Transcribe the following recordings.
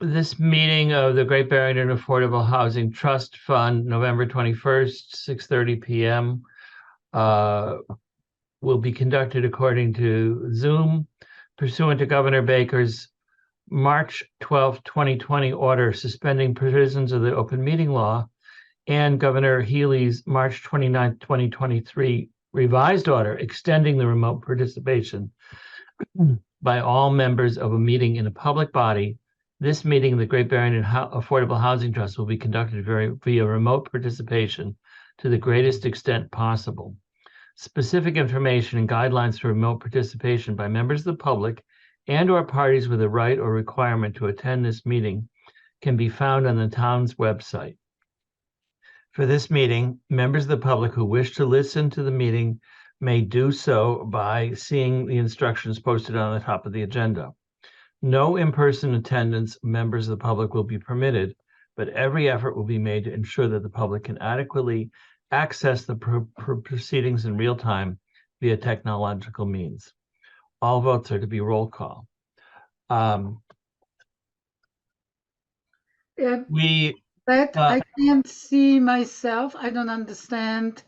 This meeting of the Great Barrington Affordable Housing Trust Fund, November 21st, 6:30 p.m. Will be conducted according to Zoom pursuant to Governor Baker's March 12, 2020 order suspending provisions of the open meeting law and Governor Healy's March 29, 2023 revised order extending the remote participation by all members of a meeting in a public body. This meeting of the Great Barrington Affordable Housing Trust will be conducted via remote participation to the greatest extent possible. Specific information and guidelines for remote participation by members of the public and/or parties with a right or requirement to attend this meeting can be found on the town's website. For this meeting, members of the public who wish to listen to the meeting may do so by seeing the instructions posted on the top of the agenda. No in-person attendance of members of the public will be permitted, but every effort will be made to ensure that the public can adequately access the proceedings in real time via technological means. All votes are to be roll call. I can't see myself. I don't understand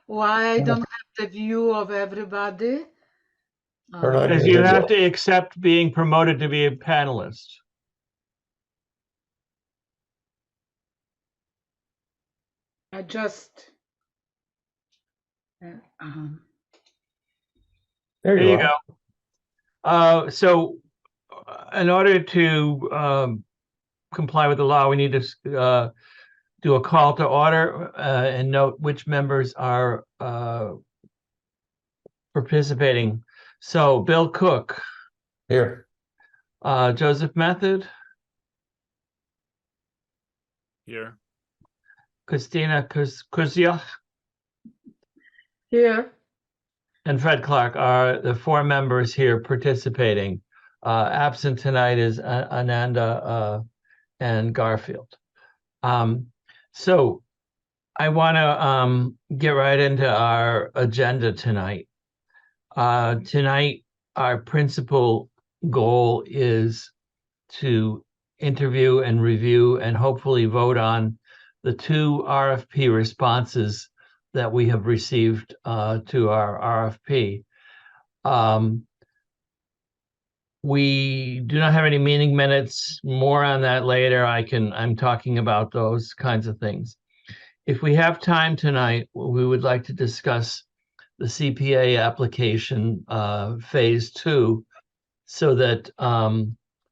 why I don't have the view of everybody. Because you have to accept being promoted to be a panelist. I just there you go. So in order to comply with the law, we need to do a call to order and note which members are participating. So Bill Cook. Here. Joseph Method. Here. Christina Kuzia. Here. And Fred Clark are the four members here participating. Absent tonight is Ananda and Garfield. So I want to get right into our agenda tonight. Tonight, our principal goal is to interview and review and hopefully vote on the two RFP responses that we have received to our RFP. We do not have any meeting minutes. More on that later. I'm talking about those kinds of things. If we have time tonight, we would like to discuss the CPA application phase 2, so that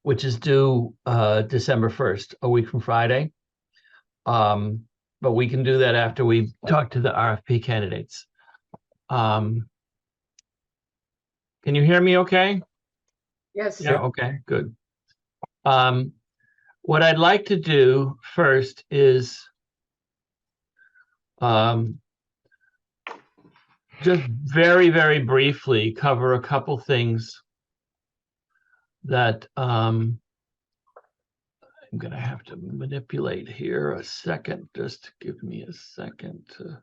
which is due December 1st, a week from Friday. But we can do that after we talk to the RFP candidates. Can you hear me okay? Yes. Yeah, okay, good. What I'd like to do first is just very, very briefly cover a couple things that I'm going to have to manipulate here a second. Just give me a second to...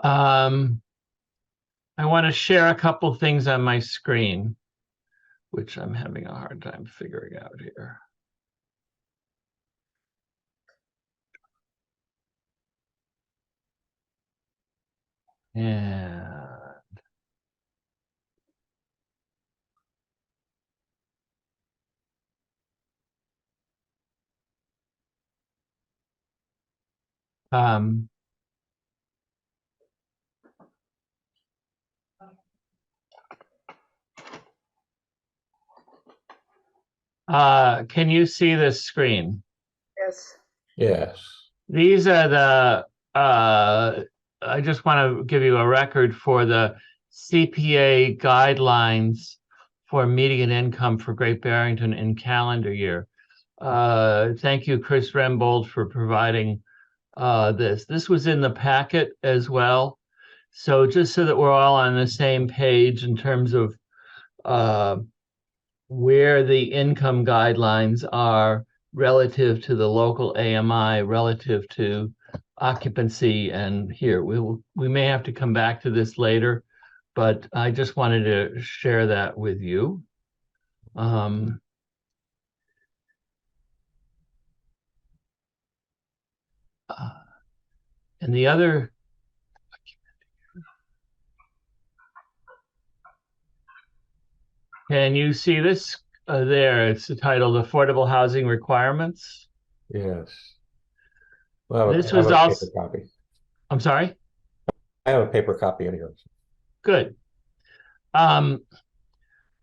I want to share a couple things on my screen, which I'm having a hard time figuring out here. And can you see this screen? Yes. Yes. These are the, I just want to give you a record for the CPA guidelines for median income for Great Barrington in calendar year. Thank you, Chris Rembold, for providing this. This was in the packet as well. So just so that we're all on the same page in terms of where the income guidelines are relative to the local AMI, relative to occupancy. And here, we may have to come back to this later, but I just wanted to share that with you. And the other, can you see this there? It's titled Affordable Housing Requirements. Yes. Well, This I have was a also, paper copy. I'm sorry? I have a paper copy in here. Good.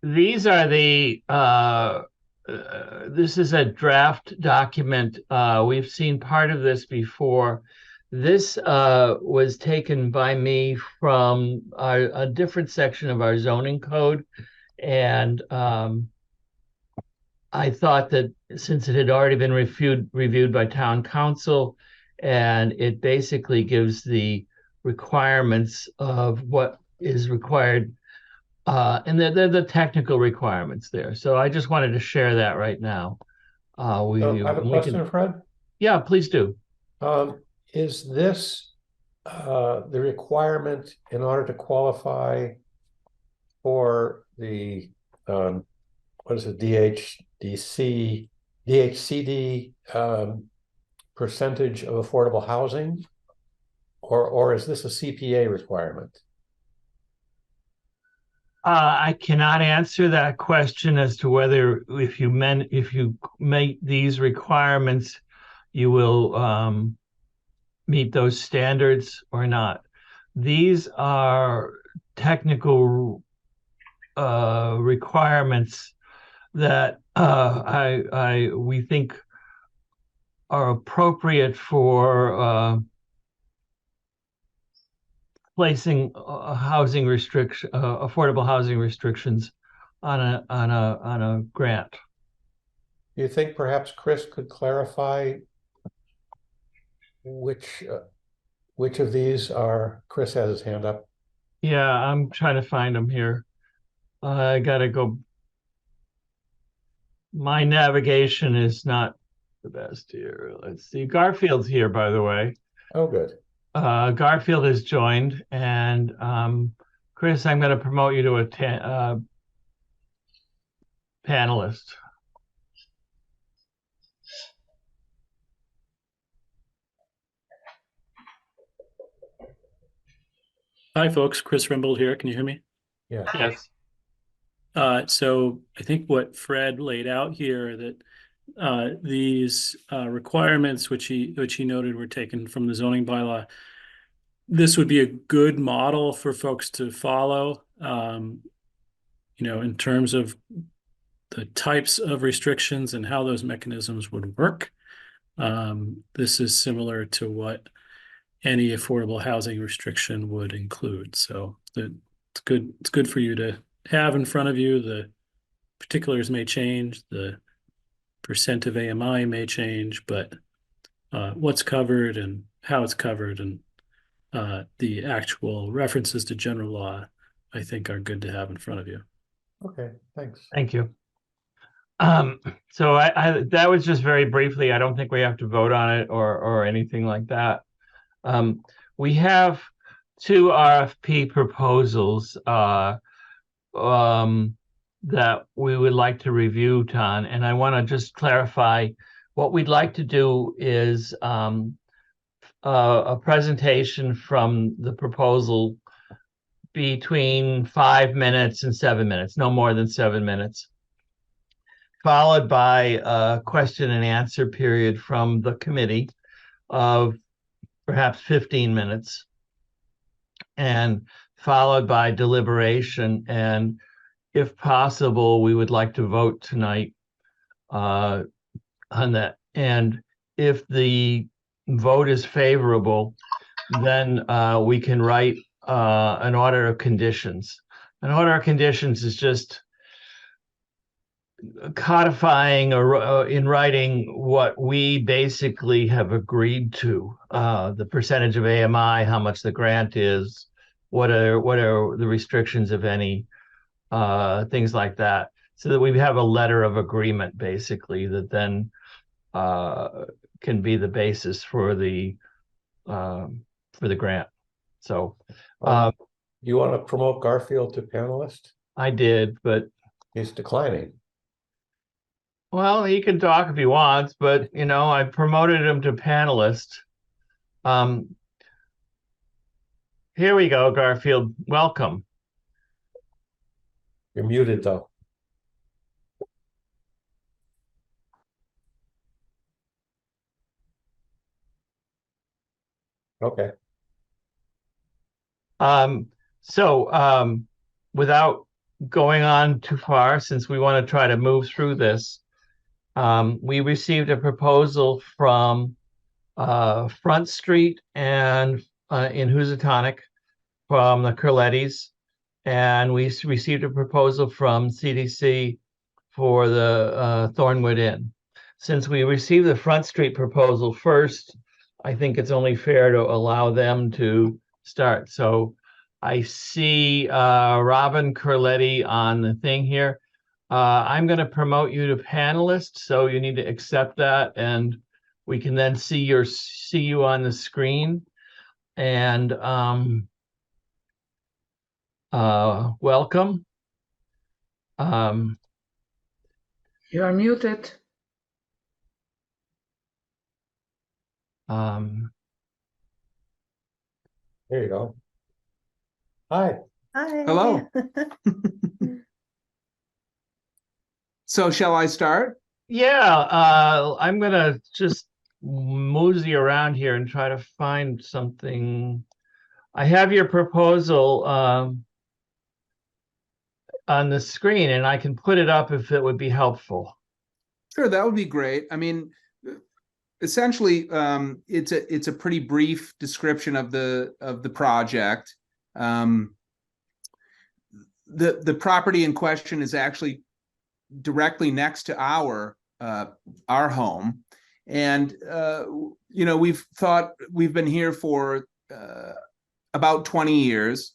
These are this is a draft document. We've seen part of this before. This was taken by me from a different section of our zoning code. And I thought that since it had already been reviewed by town council, and it basically gives the requirements of what is required, and they're the technical requirements there. So I just wanted to share that right now with So you. I have a And question, Fred. Yeah, please do. Is this the requirement in order to qualify for the what is it, DHCD percentage of affordable housing, or is this a CPA requirement? I cannot answer that question as to whether if you make these requirements, you will meet those standards or not. These are technical requirements that we think are appropriate for placing affordable housing restrictions on a grant. Do you think perhaps Chris could clarify which of these are? Chris has his hand up. Yeah, I'm trying to find them here. I gotta go. My navigation is not the best here. Let's see. Garfield's here, by the way. Oh, good. Garfield has joined, and Chris, I'm going to promote you to a panelist. Hi, folks. Chris Rimbold here. Can you hear me? Yeah. Yes. So I think what Fred laid out here, that these requirements, which he noted, were taken from the zoning bylaw. This would be a good model for folks to follow. In terms of the types of restrictions and how those mechanisms would work. This is similar to what any affordable housing restriction would include. So it's good for you to have in front of you. The particulars may change, the percent of AMI may change, but what's covered and how it's covered and the actual references to general law, I think, are good to have in front of you. Okay, thanks. Thank you. So that was just very briefly. I don't think we have to vote on it or anything like that. We have two RFP proposals that we would like to review, Ton, and I want to just clarify what we'd like to do is a presentation from the proposal between 5 minutes and 7 minutes, no more than 7 minutes, followed by a question and answer period from the committee of perhaps 15 minutes, and followed by deliberation. And if possible, we would like to vote tonight on that. And if the vote is favorable, then we can write an order of conditions. An order of conditions is just codifying or in writing what we basically have agreed to, the percentage of AMI, how much the grant is, what are the restrictions, if any, things like that, so that we have a letter of agreement basically that then can be the basis for the for the grant. So You want to promote Garfield to panelist? I did, but He's declining. well, he can talk if he wants, but I promoted him to panelist. Here we go, Garfield. Welcome. You're muted though. Okay. So without going on too far, since we want to try to move through this, we received a proposal from Front Street and in Housatonic from the Curlettis, and we received a proposal from CDC for the Thornwood Inn. Since we received the Front Street proposal first, I think it's only fair to allow them to start. So I see Robin Curletti on the thing here. I'm going to promote you to panelist, so you need to accept that, and we can then see you on the screen. And welcome. You are muted. There you go. Hi. Hi. Hello. So shall I start? Yeah, I'm gonna just mosey around here and try to find something. I have your proposal on the screen, and I can put it up if it would be helpful. Sure, that would be great. I mean, essentially, it's a pretty brief description of the project. The property in question is actually directly next to our home, and we've been here for about 20 years,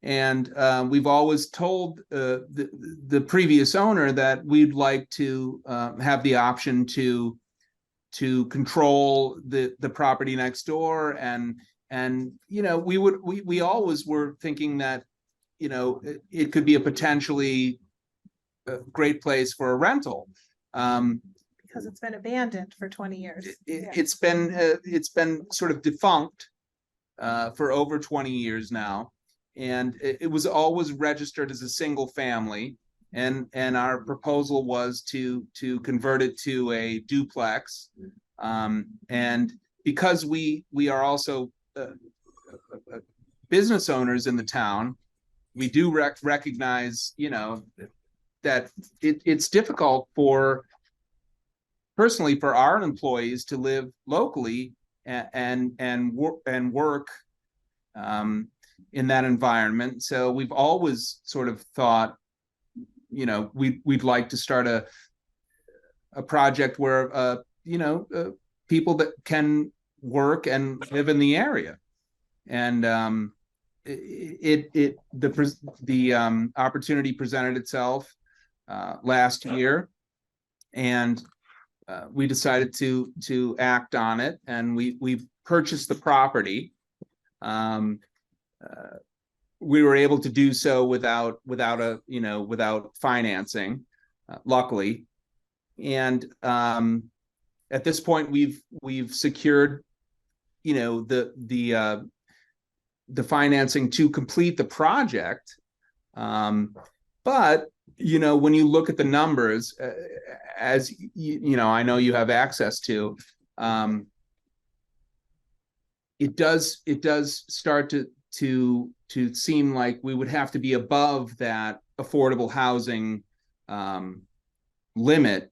and we've always told the previous owner that we'd like to have the option to control the property next door, and we always were thinking that it could be a potentially great place for a rental, because it's been abandoned for 20 years. It's been sort of defunct for over 20 years now, and it was always registered as a single family, and our proposal was to convert it to a duplex, and because we are also business owners in the town, we do recognize that it's difficult personally for our employees to live locally and work in that environment. So we've always sort of thought, we'd like to start a project where people that can work and live in the area, and the opportunity presented itself last year, and we decided to act on it, and we purchased the property. We were able to do so without financing, luckily, and at this point we've secured the financing to complete the project, but when you look at the numbers, as I know you have access to, it does start to seem like we would have to be above that affordable housing limit,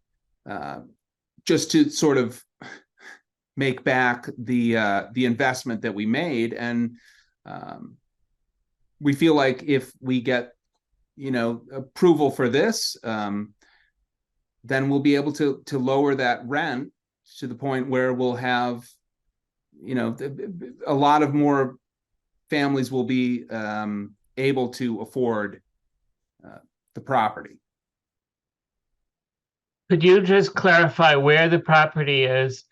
just to sort of make back the investment that we made. And we feel like if we get approval for this, then we'll be able to lower that rent to the point where we'll have a lot of more families will be able to afford the property. Could you just clarify where the property is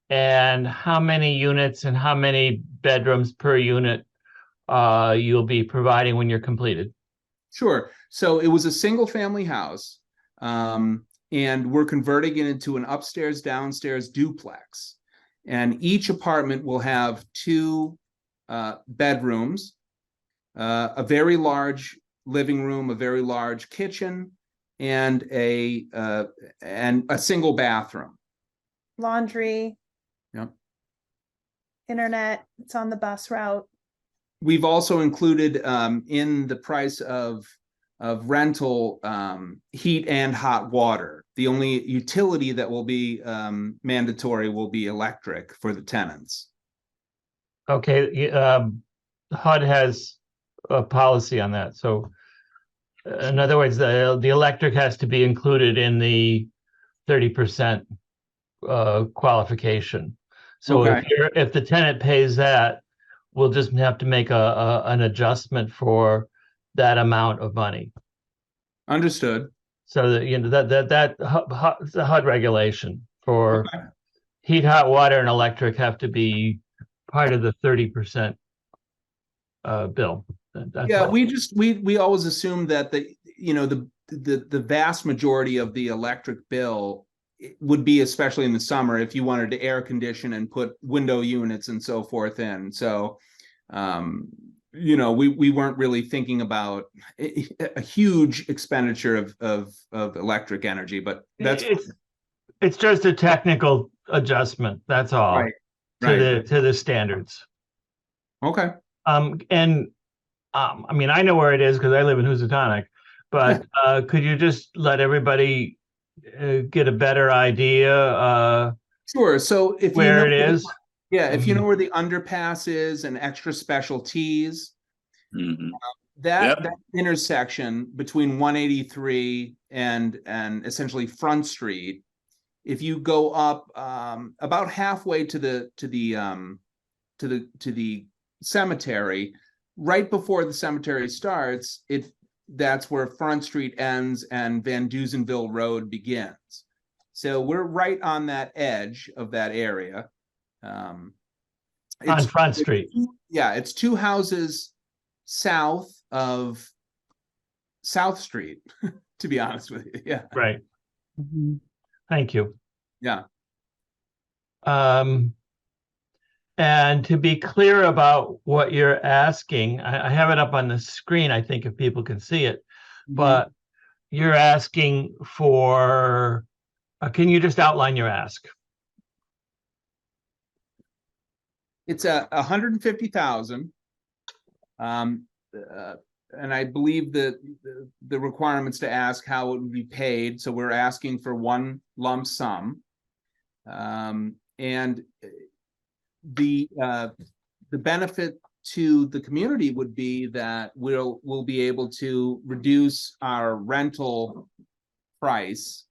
and how many units and how many bedrooms per unit you'll be providing when you're completed? Sure. So it was a single family house, and we're converting it into an upstairs, downstairs duplex. And each apartment will have two bedrooms, a very large living room, a very large kitchen, and a single bathroom. Laundry. Yep. Internet, it's on the bus route. We've also included in the price of rental heat and hot water. The only utility that will be mandatory will be electric for the tenants. Okay, HUD has a policy on that. So in other words, the electric has to be included in the 30% qualification. So Okay. if the tenant pays that, we'll just have to make an adjustment for that amount of money. Understood. So that the HUD regulation for Okay. heat, hot water, and electric have to be part of the 30% bill. That's Yeah, what- we always assume that the vast majority of the electric bill would be, especially in the summer, if you wanted to air condition and put window units and so forth in. So we weren't really thinking about a huge expenditure of electric energy, but it's just a technical adjustment. That's all. Right. To the standards. Okay. I mean, I know where it is because I live in Housatonic, but could you just let everybody get a better idea Sure. So if where it is? Yeah, if you know where the underpass is and extra special T's, that intersection between 183 and essentially Front Street, if you go up about halfway to the cemetery, right before the cemetery starts, that's where Front Street ends and Van Duzenville Road begins. So we're right on that edge of that area. On Front Street. It's two houses south of South Street, to be honest with you. Yeah. Right. Thank you. Yeah. And to be clear about what you're asking, I have it up on the screen, I think, if people can see it, but you're asking for, can you just outline your ask? It's 150,000. And I believe that the requirements to ask how it would be paid. So we're asking for one lump sum. And the benefit to the community would be that we'll be able to reduce our rental price.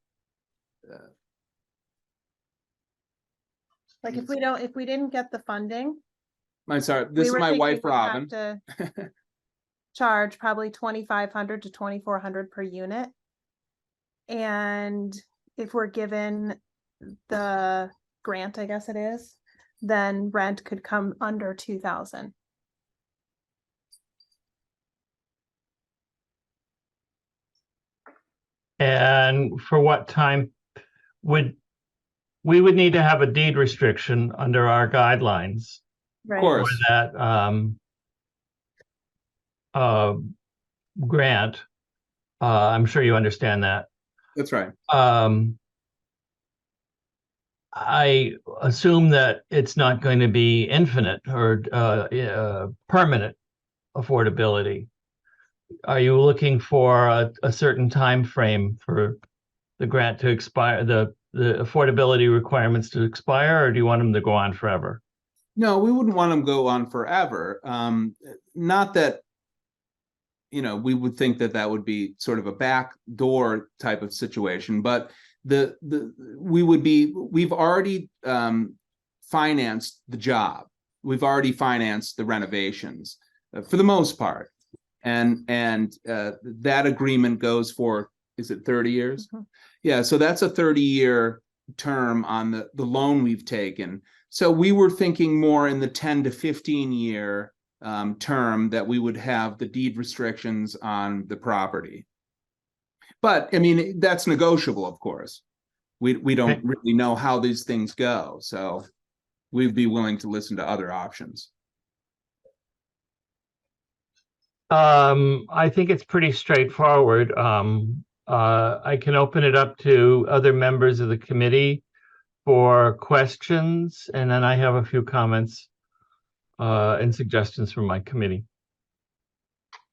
Like if we didn't get the funding, I'm sorry, this is my wife, Robin. To charge probably $2,500 to $2,400 per unit. And if we're given the grant, I guess it is, then rent could come under 2,000. And for what time we would need to have a deed restriction under our guidelines Right. Of course. for that grant. I'm sure you understand that. That's right. I assume that it's not going to be infinite or permanent affordability. Are you looking for a certain time frame for the grant to expire, the affordability requirements to expire, or do you want them to go on forever? No, we wouldn't want them to go on forever. Not that, we would think that would be sort of a backdoor type of situation, but we've already financed the job. We've already financed the renovations for the most part. And that agreement goes for, is it 30 years? Mhm. Yeah, so that's a 30-year term on the loan we've taken. So we were thinking more in the 10 to 15 year term that we would have the deed restrictions on the property. But I mean, that's negotiable, of course. We don't really know how these things go, so we'd be willing to listen to other options. I think it's pretty straightforward. I can open it up to other members of the committee for questions, and then I have a few comments and suggestions from my committee.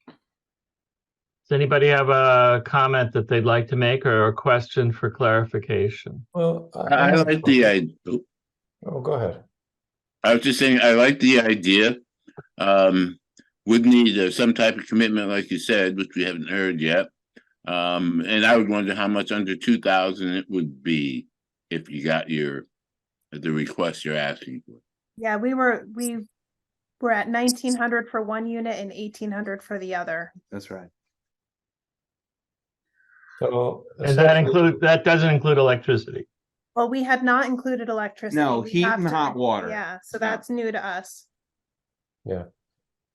Does anybody have a comment that they'd like to make or a question for clarification? Well, I like the idea. Oh, go ahead. I was just saying, I like the idea. Would need some type of commitment, like you said, which we haven't heard yet. And I would wonder how much under 2,000 it would be if you got the request you're asking for. Yeah, we were at 1,900 for one unit and 1,800 for the other. That's right. So And that doesn't include electricity. Well, we had not included electricity. No, We heat have and to- hot water. Yeah, so Yeah. that's new to us. yeah.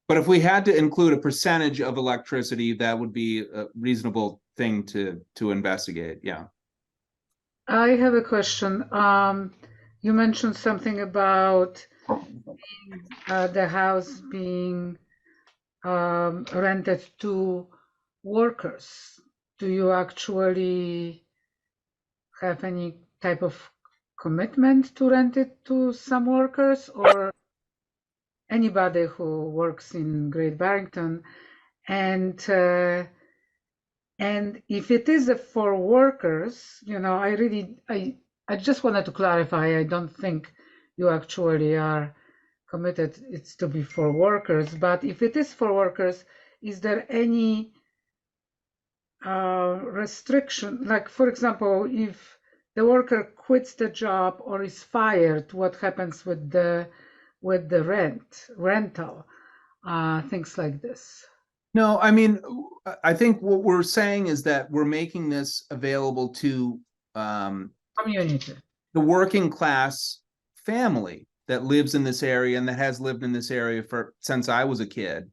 But if we had to include a percentage of electricity, that would be a reasonable thing to investigate. Yeah. I have a question. You mentioned something about the house being rented to workers. Do you actually have any type of commitment to rent it to some workers or anybody who works in Great Barrington? And if it is for workers, I just wanted to clarify. I don't think you actually are committed it's to be for workers, but if it is for workers, is there any restriction? Like, for example, if the worker quits the job or is fired, what happens with the rental, things like this? No, I mean, I think what we're saying is that we're making this available to Community. the working class family that lives in this area and that has lived in this area since I was a kid.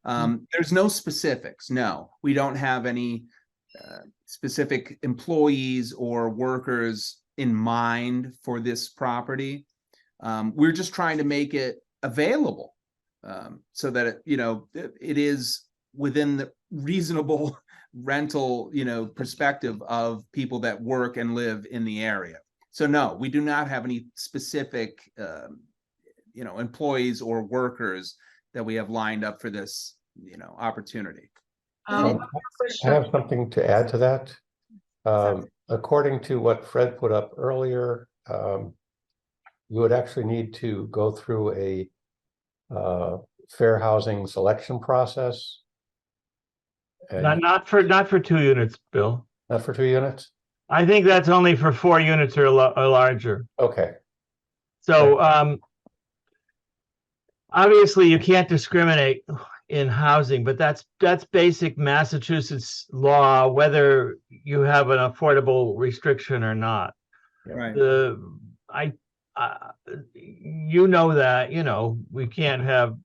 There's no specifics. No, we don't have any specific employees or workers in mind for this property. We're just trying to make it available so that it is within the reasonable rental perspective of people that work and live in the area. So no, we do not have any specific employees or workers that we have lined up for this opportunity. I have something to add to that. According to what Fred put up earlier, you would actually need to go through a fair housing selection process. And Not for 2 units, Bill. not for 2 units? I think that's only for 4 units or larger. Okay. So obviously you can't discriminate in housing, but that's basic Massachusetts law, whether you have an affordable restriction or not. Right. We can't have,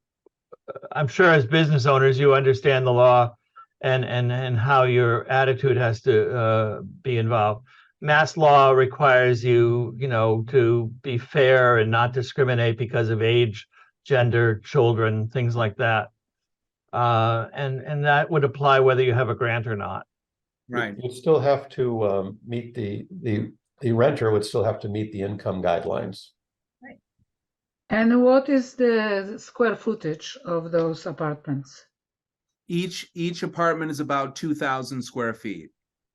I'm sure as business owners, you understand the law and how your attitude has to be involved. Mass law requires you, to be fair and not discriminate because of age, gender, children, things like that. And that would apply whether you have a grant or not. Right. You'd still have to meet the renter would still have to meet the income guidelines. And what is the square footage of those apartments? Each apartment is about 2,000 square feet.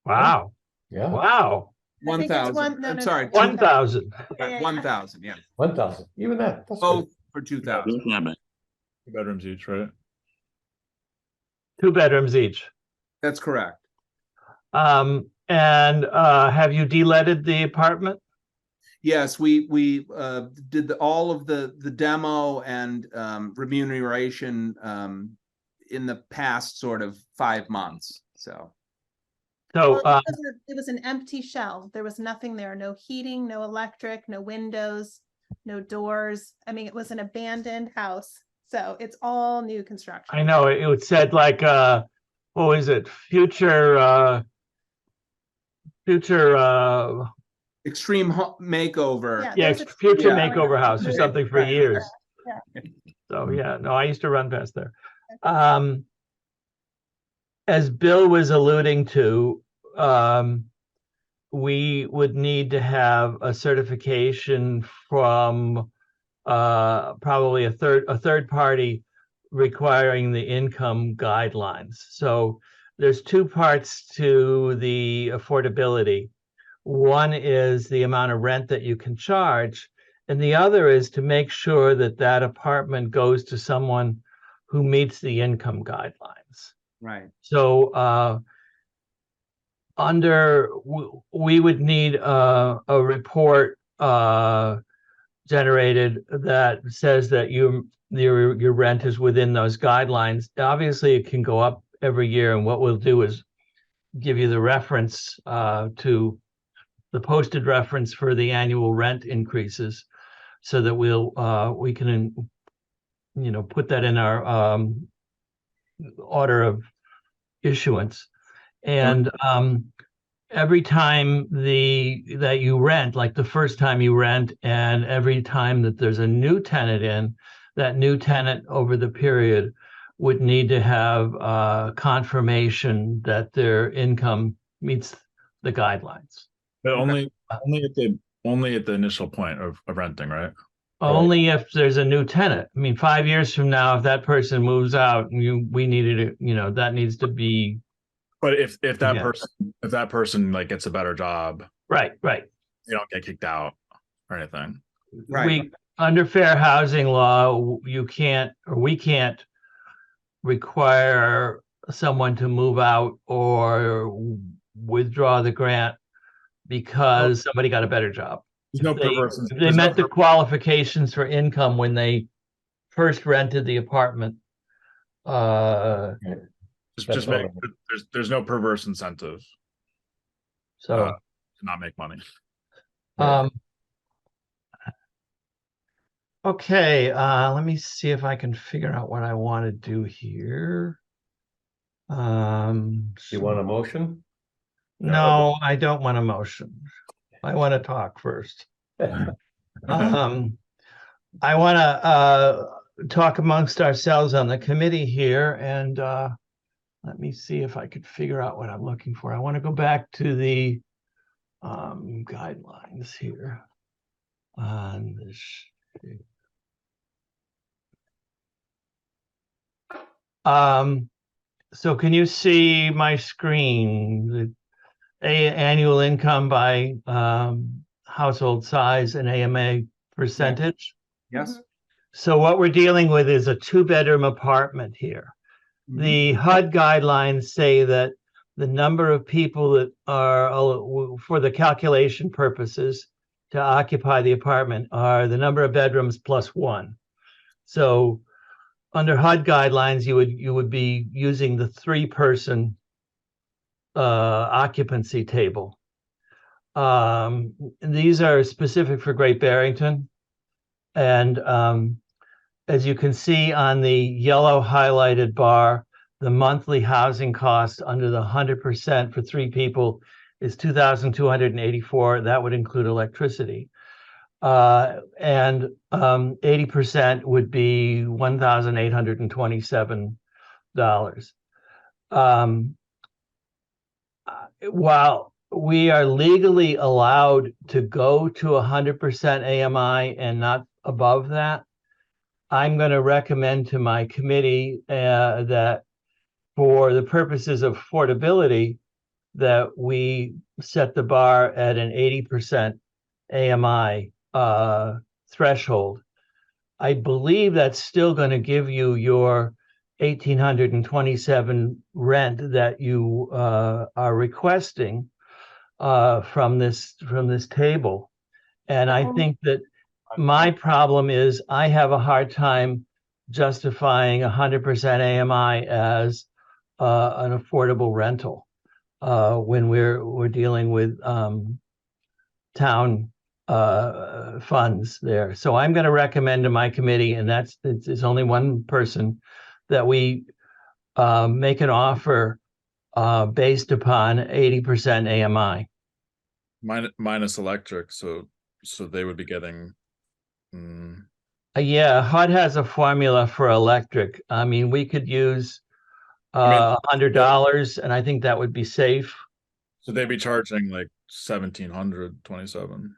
Wow. Yeah. Wow. I think it's 1,000. I'm no, sorry. 1,000. Yeah. 1,000. Yeah. 1,000. Even that. That's Both good. for 2,000. Yeah, but 2 bedrooms each, right? 2 bedrooms each. That's correct. And have you de-letted the apartment? Yes, we did all of the demo and remuneration in the past sort of 5 months. So So, Well, it was an empty shell. There was nothing there, no heating, no electric, no windows, no doors. I mean, it was an abandoned house. So it's all new construction. I know it said like, what was it? Future, Extreme makeover. Yeah, yeah, there's a- future Yeah. makeover house or something for Right. years. Yeah. So, yeah, no, I used to run past there. As Bill was alluding to, we would need to have a certification from probably a third party requiring the income guidelines. So there's two parts to the affordability. One is the amount of rent that you can charge, and the other is to make sure that that apartment goes to someone who meets the income guidelines. Right. So we would need a report generated that says that your rent is within those guidelines. Obviously, it can go up every year, and what we'll do is give you the reference to the posted reference for the annual rent increases, so that we can put that in our order of issuance. And every time that you rent, like the first time you rent, and every time that there's a new tenant in, that new tenant over the period would need to have confirmation that their income meets the guidelines. But only at the initial point of renting, right? Only if there's a new tenant. I mean, 5 years from now, if that person moves out, we needed it, that needs to be. But if that Yeah. person like gets a better job, Right. you don't get kicked out or anything. Right. Under fair housing law, we can't require someone to move out or withdraw the grant because somebody got a better job. There's no perverse. If they met the qualifications for income when they first rented the apartment. Just make there's no perverse incentive So to not make money. Okay, let me see if I can figure out what I want to do here. You want a motion? No, I don't want a motion. I want to talk first. I want to talk amongst ourselves on the committee here, and let me see if I could figure out what I'm looking for. I want to go back to the guidelines here on this. So can you see my screen? The annual income by household size and AMA percentage? Yes. So what we're dealing with is a 2-bedroom apartment here. The HUD guidelines say that the number of people that are, for the calculation purposes, to occupy the apartment are the number of bedrooms plus 1. So under HUD guidelines, you would be using the 3-person occupancy table. These are specific for Great Barrington. And as you can see on the yellow highlighted bar, the monthly housing cost under the 100% for 3 people is $2,284. That would include electricity. And 80% would be $1,827. While we are legally allowed to go to 100% AMI and not above that, I'm going to recommend to my committee that for the purposes of affordability, that we set the bar at an 80% AMI threshold. I believe that's still going to give you your $1,827 rent that you are requesting from this table. And I think that my problem is I have a hard time justifying 100% AMI as an affordable rental. when we're dealing with town funds there. So I'm going to recommend to my committee, and it's only one person, that we make an offer based upon 80% AMI. Minus electric, so they would be getting. Yeah, HUD has a formula for electric. I mean, we could use $100, and I think that would be safe. So they'd be charging like 1,727.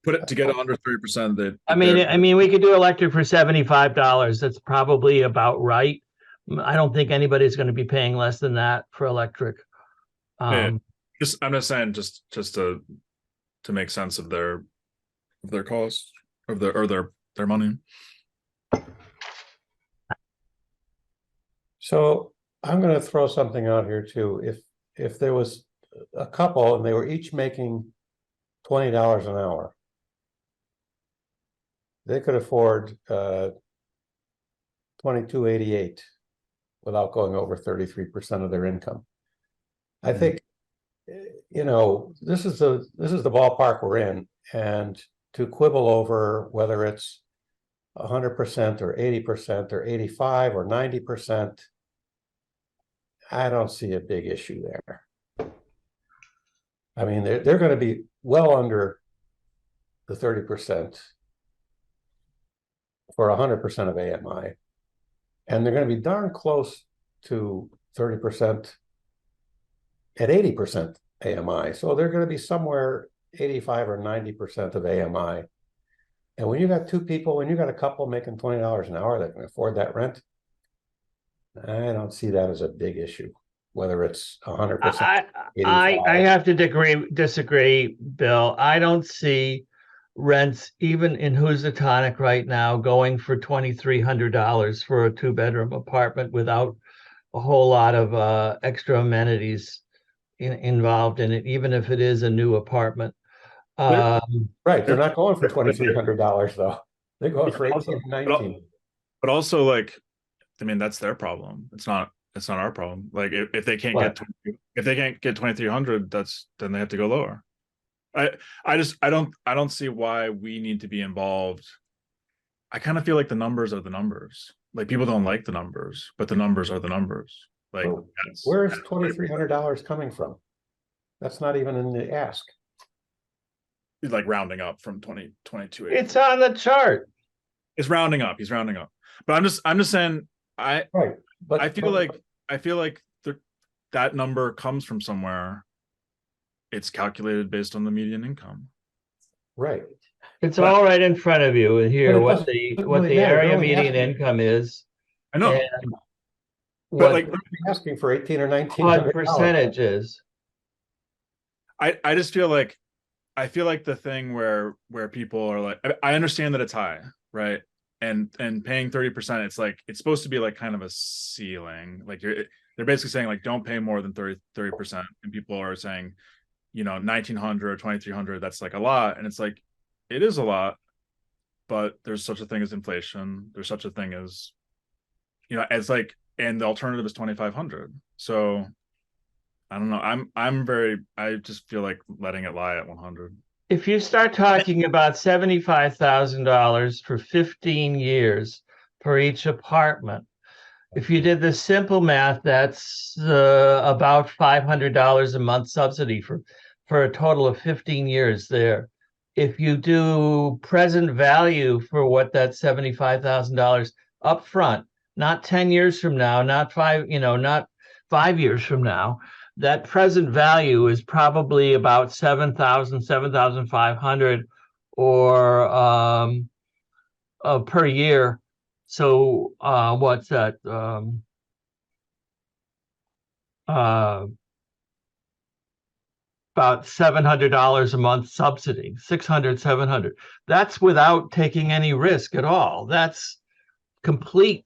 Put it to get under 3%. I mean, we could do electric for $75. That's probably about right. I don't think anybody's going to be paying less than that for electric. I'm just saying, just to make sense of their costs of their money. So I'm going to throw something out here too. If there was a couple and they were each making $20 an hour, they could afford $22.88 without going over 33% of their income. I think, you know, this is the ballpark we're in, and to quibble over whether it's 100% or 80% or 85 or 90%, I don't see a big issue there. I mean, they're going to be well under the 30% for 100% of AMI, and they're going to be darn close to 30% at 80% AMI. So they're going to be somewhere 85 or 90% of AMI. And when you got two people, when you got a couple making $20 an hour that can afford that rent, I don't see that as a big issue, whether it's 100%. I have to disagree, Bill. I don't see rents even in Housatonic right now going for $2,300 for a 2-bedroom apartment without a whole lot of extra amenities involved in it, even if it is a new apartment. Right, they're not going for $2,300 though. They're going for 18, 19. But also, like, I mean, that's their problem. It's not our problem. Like, if they can't get 2,300, then they have to go lower. I don't see why we need to be involved. I kind of feel like the numbers are the numbers. Like, people don't like the numbers, but the numbers are the numbers. Like, where's $2,300 coming from? That's not even in the ask. Like rounding up from 2022. It's on the chart. It's rounding up. He's rounding up. But I'm just saying, I feel like that number comes from somewhere. It's calculated based on the median income. Right. It's all right in front of you here, what the area median income is. I know. And but like asking for 18 or 19 what percentages. I just feel like the thing where people are like, I understand that it's high, right? And paying 30%, it's like, it's supposed to be like kind of a ceiling. Like they're basically saying like, don't pay more than 30%. And people are saying, you know, 1,900 or 2,300, that's like a lot. And it's like, it is a lot, but there's such a thing as inflation. There's such a thing as, you know, as like, and the alternative is 2,500. So I don't know. I just feel like letting it lie at 100. If you start talking about $75,000 for 15 years for each apartment, if you did the simple math, that's about $500 a month subsidy for a total of 15 years there. If you do present value for what that $75,000 upfront, not 10 years from now, not 5 years from now, that present value is probably about 7,500 or per year. So what's that? About $700 a month subsidy, 600, 700. That's without taking any risk at all. That's complete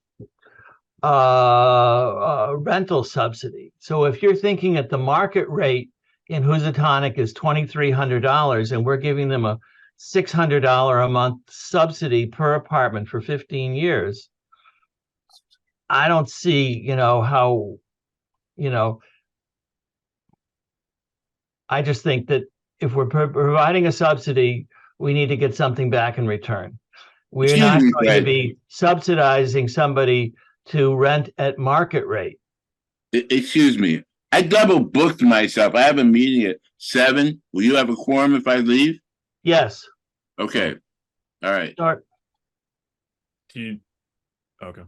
rental subsidy. So if you're thinking at the market rate in Housatonic is $2,300 and we're giving them a $600 a month subsidy per apartment for 15 years, I don't see, you know, how you know, I just think that if we're providing a subsidy, we need to get something back in return. We're Excuse not me, going to Fred. be subsidizing somebody to rent at market rate. Excuse me. I double booked myself. I have a meeting at 7. Will you have a quorum if I leave? Yes. Okay. All right. Start. Okay.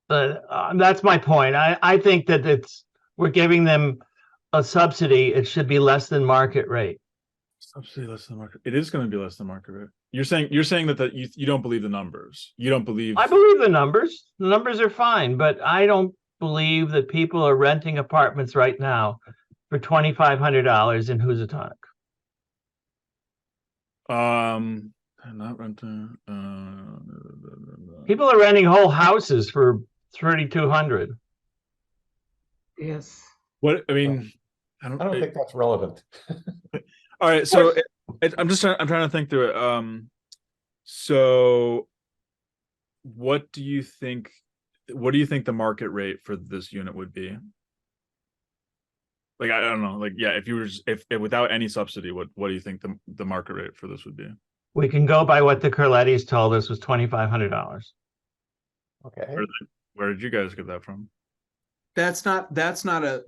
That's my point. I think that we're giving them a subsidy. It should be less than market rate. Subsidy less than market. It is going to be less than market rate. You're saying that you don't believe the numbers. You don't believe. I believe the numbers. The numbers are fine, but I don't believe that people are renting apartments right now for $2,500 in Housatonic. Not renting. People are renting whole houses for $3,200. Yes. What I mean, I don't think that's relevant. All right, so I'm trying to think through it. So what do you think the market rate for this unit would be? Like, I don't know, like, yeah, if you were if without any subsidy, what do you think the market rate for this would be? We can go by what the Curlettis told us was $2,500. Okay. Where did you guys get that from? That's not a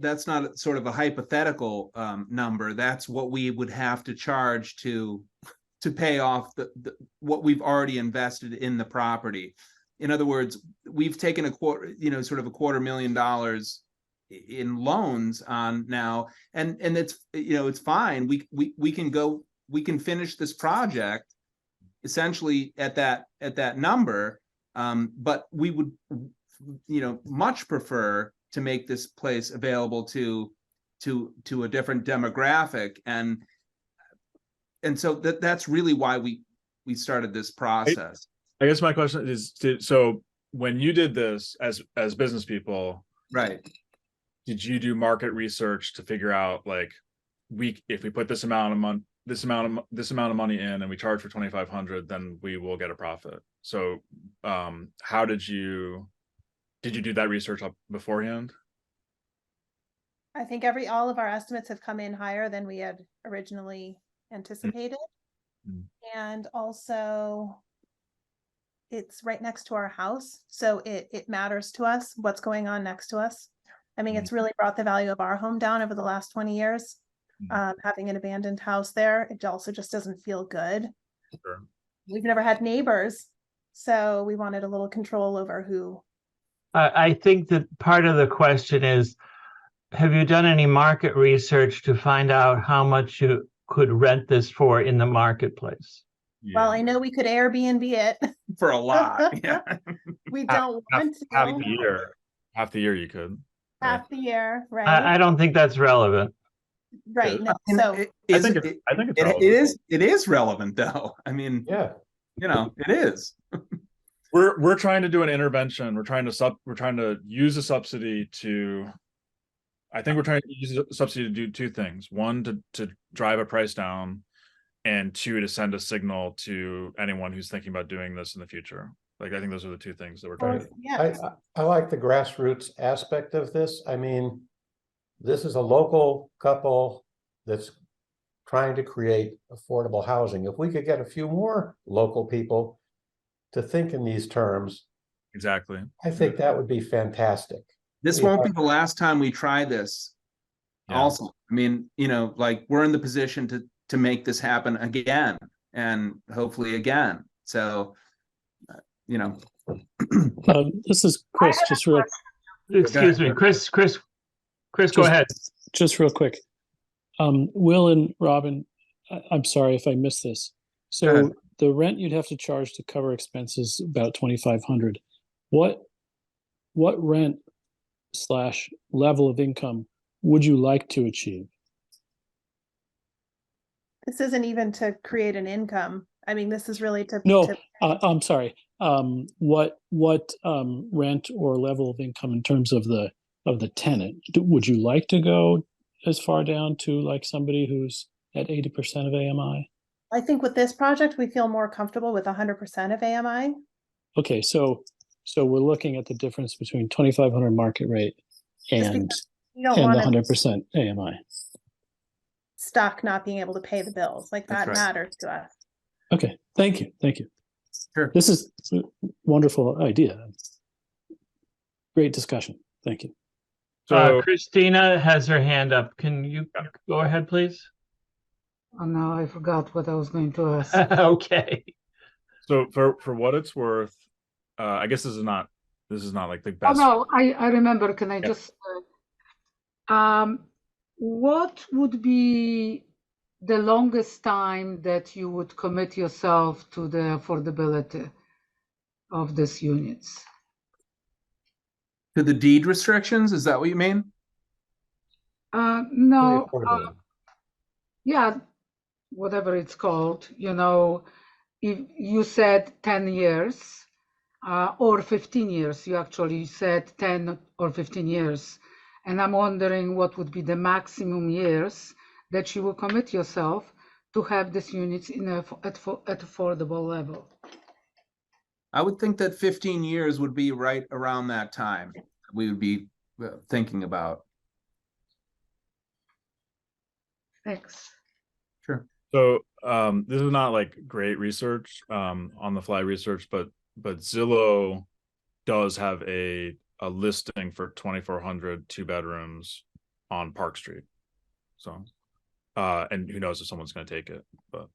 sort of a hypothetical number. That's what we would have to charge to pay off the what we've already invested in the property. In other words, we've taken sort of $250,000 in loans on now, and it's, it's fine. We can finish this project essentially at that number, but we would much prefer to make this place available to a different demographic, and so that's really why we started this process. I guess my question is, so when you did this as business people, right, did you do market research to figure out, like, if we put this amount of money in and we charge for 2,500, then we will get a profit? So how did you do that research up beforehand? I think all of our estimates have come in higher than we had originally anticipated. Mm-hmm. And also it's right next to our house. So it matters to us what's going on next to us. I mean, it's really brought the value of our home down over the last 20 years. Having an abandoned house there, it also just doesn't feel good. Sure. We've never had neighbors, so we wanted a little control over who. I think that part of the question is, have you done any market research to find out how much you could rent this for in the marketplace? Yeah. Well, I know we could Airbnb it. for a lot. Yeah. We don't want to. Half the year you could. Half the year, right? I don't think that's relevant. Right. No, And so I think it's relevant. it is relevant though. I mean, Yeah. it is. We're trying to do an intervention. We're trying to use a subsidy to. I think we're trying to use a subsidy to do two things. One, to drive a price down, and two, to send a signal to anyone who's thinking about doing this in the future. Like, I think those are the two things that we're trying to do. yeah. I like the grassroots aspect of this. I mean, this is a local couple that's trying to create affordable housing. If we could get a few more local people to think in these terms, Exactly. I think that would be fantastic. This won't be the last time we try this. Yeah. Also, I mean, like, we're in the position to make this happen again, and hopefully again. So, this is Chris. Just real. Excuse me, Chris, go ahead. Just real quick. Will and Robin, I'm sorry if I missed this. So the rent you'd have to charge to cover expenses about $2,500. What rent / level of income would you like to achieve? This isn't even to create an income. I mean, this is really to. No, I'm sorry. What rent or level of income in terms of the tenant? Would you like to go as far down to like somebody who's at 80% of AMI? I think with this project, we feel more comfortable with 100% of AMI. Okay, so we're looking at the difference between 2,500 market rate and You don't the want 100% AMI. stock not being able to pay the bills. Like That's that right. matters to us. Okay, thank you. Sure. This is a wonderful idea. Great discussion. Thank you. So Christina has her hand up. Can you go ahead, please? Oh no, I forgot what I was going to ask. Okay. so for what it's worth, I guess this is not like the Oh best. no, I remember. Can I Yeah. just what would be the longest time that you would commit yourself to the affordability of these units? To the deed restrictions, is that what you mean? No, Affordability. yeah, whatever it's called, you know, if you said 10 years or 15 years, you actually said 10 or 15 years. And I'm wondering what would be the maximum years that you will commit yourself to have these units at affordable level. I would think that 15 years would be right around that time we would be thinking about. Thanks. Sure. So this is not like great research, on the fly research, but Zillow does have a listing for 2,400 2-bedrooms on Park Street. So and who knows if someone's going to take it, but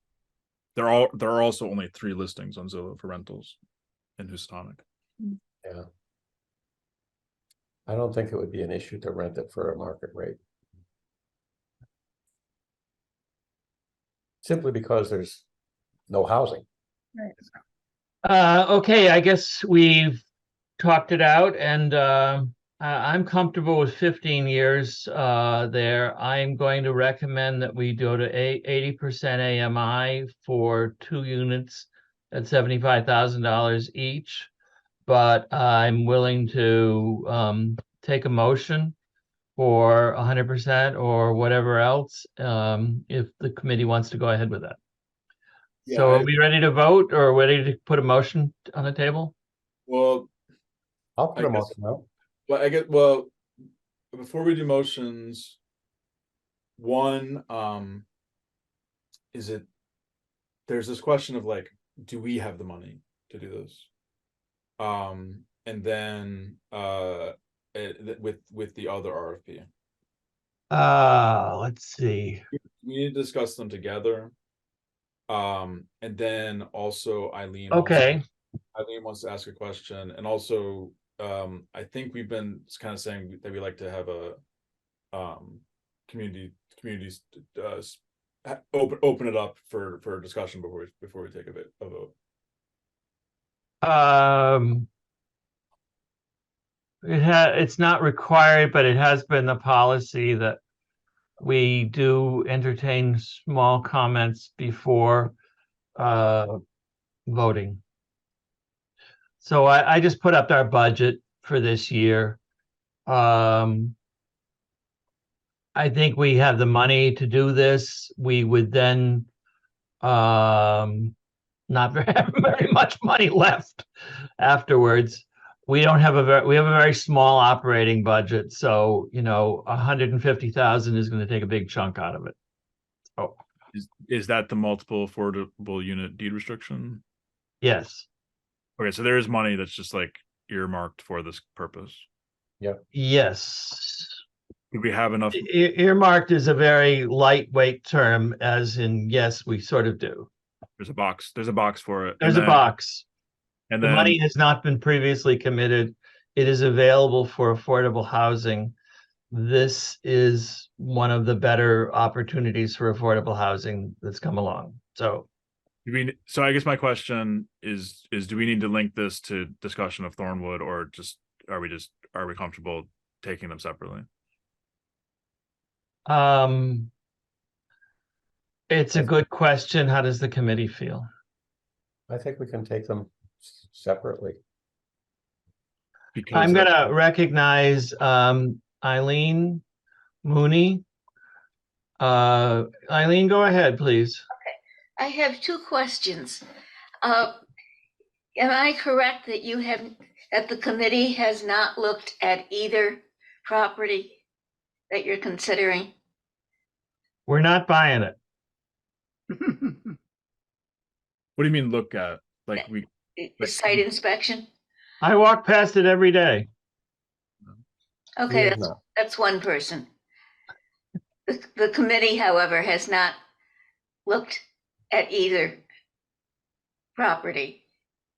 there are also only 3 listings on Zillow for rentals in Houstonic. Yeah. I don't think it would be an issue to rent it for a market rate. Simply because there's no housing. Okay, I guess we've talked it out, and I'm comfortable with 15 years there. I'm going to recommend that we go to 80% AMI for 2 units at $75,000 each. But I'm willing to take a motion for 100% or whatever else if the committee wants to go ahead with that. So are we ready to vote or ready to put a motion on the table? Well, I'll put I a guess- motion out. well, before we do motions, one, there's this question of like, do we have the money to do this? And then with the other RFP, Let's see. we need to discuss them together. And then also Eileen Okay. wants to ask a question, and also I think we've been kind of saying that we like to have a communities open it up for discussion before we take a vote. It's not required, but it has been the policy that we do entertain small comments before voting. So I just put up our budget for this year. I think we have the money to do this. We would then not have very much money left afterwards. We don't have we have a very small operating budget, so 150,000 is going to take a big chunk out of it. Oh, Is that the multiple affordable unit deed restriction? yes. Okay, so there is money that's just like earmarked for this purpose. Yes. Do we have enough? Earmarked is a very lightweight term, as in, yes, we sort of do. There's a box for it. There's a box. And The then money has not been previously committed. It is available for affordable housing. This is one of the better opportunities for affordable housing that's come along. So I guess my question is do we need to link this to discussion of Thornwood, or are we comfortable taking them separately? it's a good question. How does the committee feel? I think we can take them separately. Because I'm going to recognize Eileen Mooney. Eileen, go ahead, please. I have 2 questions. Am I correct that the committee has not looked at either property that you're considering? We're not buying it. What do you mean look at? Like we Site inspection? I walk past it every day. Okay, Yeah, that's, no. that's one person. The committee, however, has not looked at either property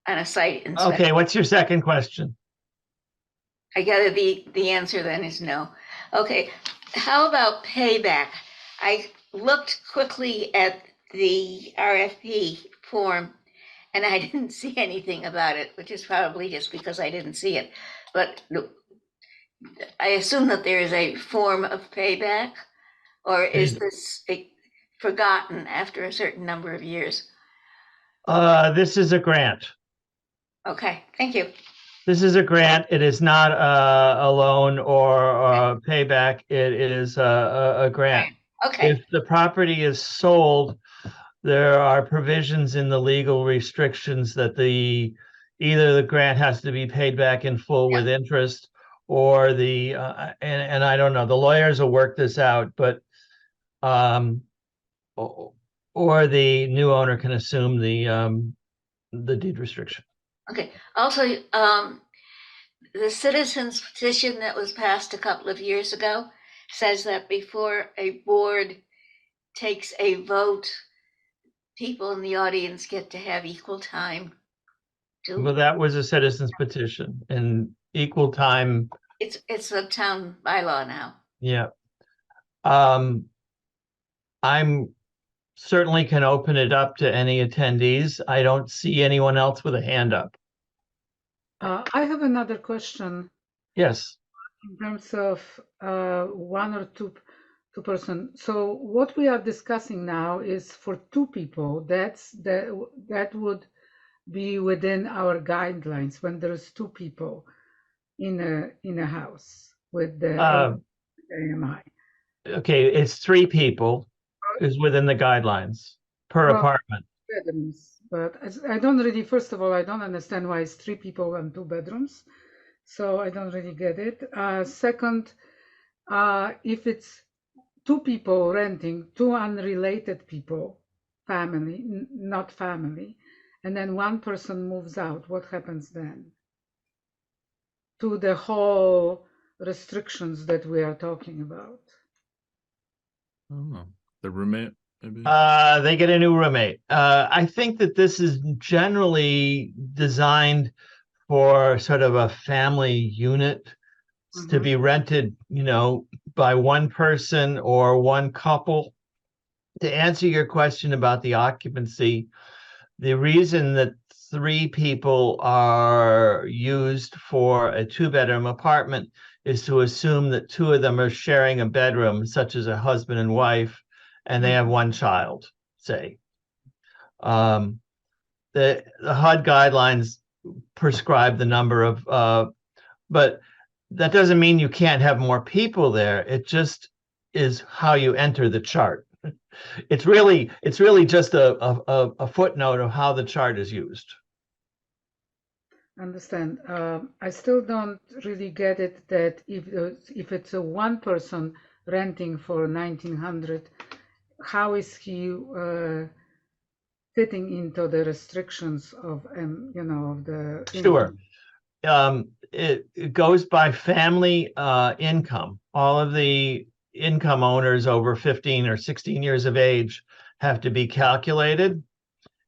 on a site inspection. Okay, what's your second question? I gather the answer then is no. Okay, how about payback? I looked quickly at the RFP form and I didn't see anything about it, which is probably just because I didn't see it. But I assume that there is a form of payback, or is this forgotten after a certain number of years? This is a grant. Okay, thank you. This is a grant. It is not a loan or a payback. It is a grant. Okay, If the property is sold, there are provisions in the legal restrictions that either the grant has to be paid back in full with interest, or and I don't know, the lawyers will work this out, but or the new owner can assume the deed restriction. okay. Also, the citizens petition that was passed a couple of years ago says that before a board takes a vote, people in the audience get to have equal time Well, to, that was a citizen's petition and equal time. it's a town bylaw now. Yeah. I'm certainly can open it up to any attendees. I don't see anyone else with a hand up. I have another question Yes. in terms of one or two person. So what we are discussing now is for two people. That would be within our guidelines when there's two people in a house with the AMI. Okay, it's 3 people is within the guidelines per Well, apartment. Bedrooms, but I don't really. First of all, I don't understand why it's 3 people and 2 bedrooms, so I don't really get it. Second, if it's 2 people renting, 2 unrelated people, family, not family, and then 1 person moves out, what happens then to the whole restrictions that we are talking about? I don't know. The roommate, maybe. They get a new roommate. I think that this is generally designed for sort of a family unit to be rented, by one person or one couple. To answer your question about the occupancy, the reason that 3 people are used for a 2-bedroom apartment is to assume that 2 of them are sharing a bedroom, such as a husband and wife, and they have 1 child, say. The HUD guidelines prescribe the number of, but that doesn't mean you can't have more people there. It just is how you enter the chart. It's really just a footnote of how the chart is used. Understand. I still don't really get it that if it's a 1 person renting for 1900, how is he fitting into the restrictions of of the Sure. It goes by family income. All of the income owners over 15 or 16 years of age have to be calculated.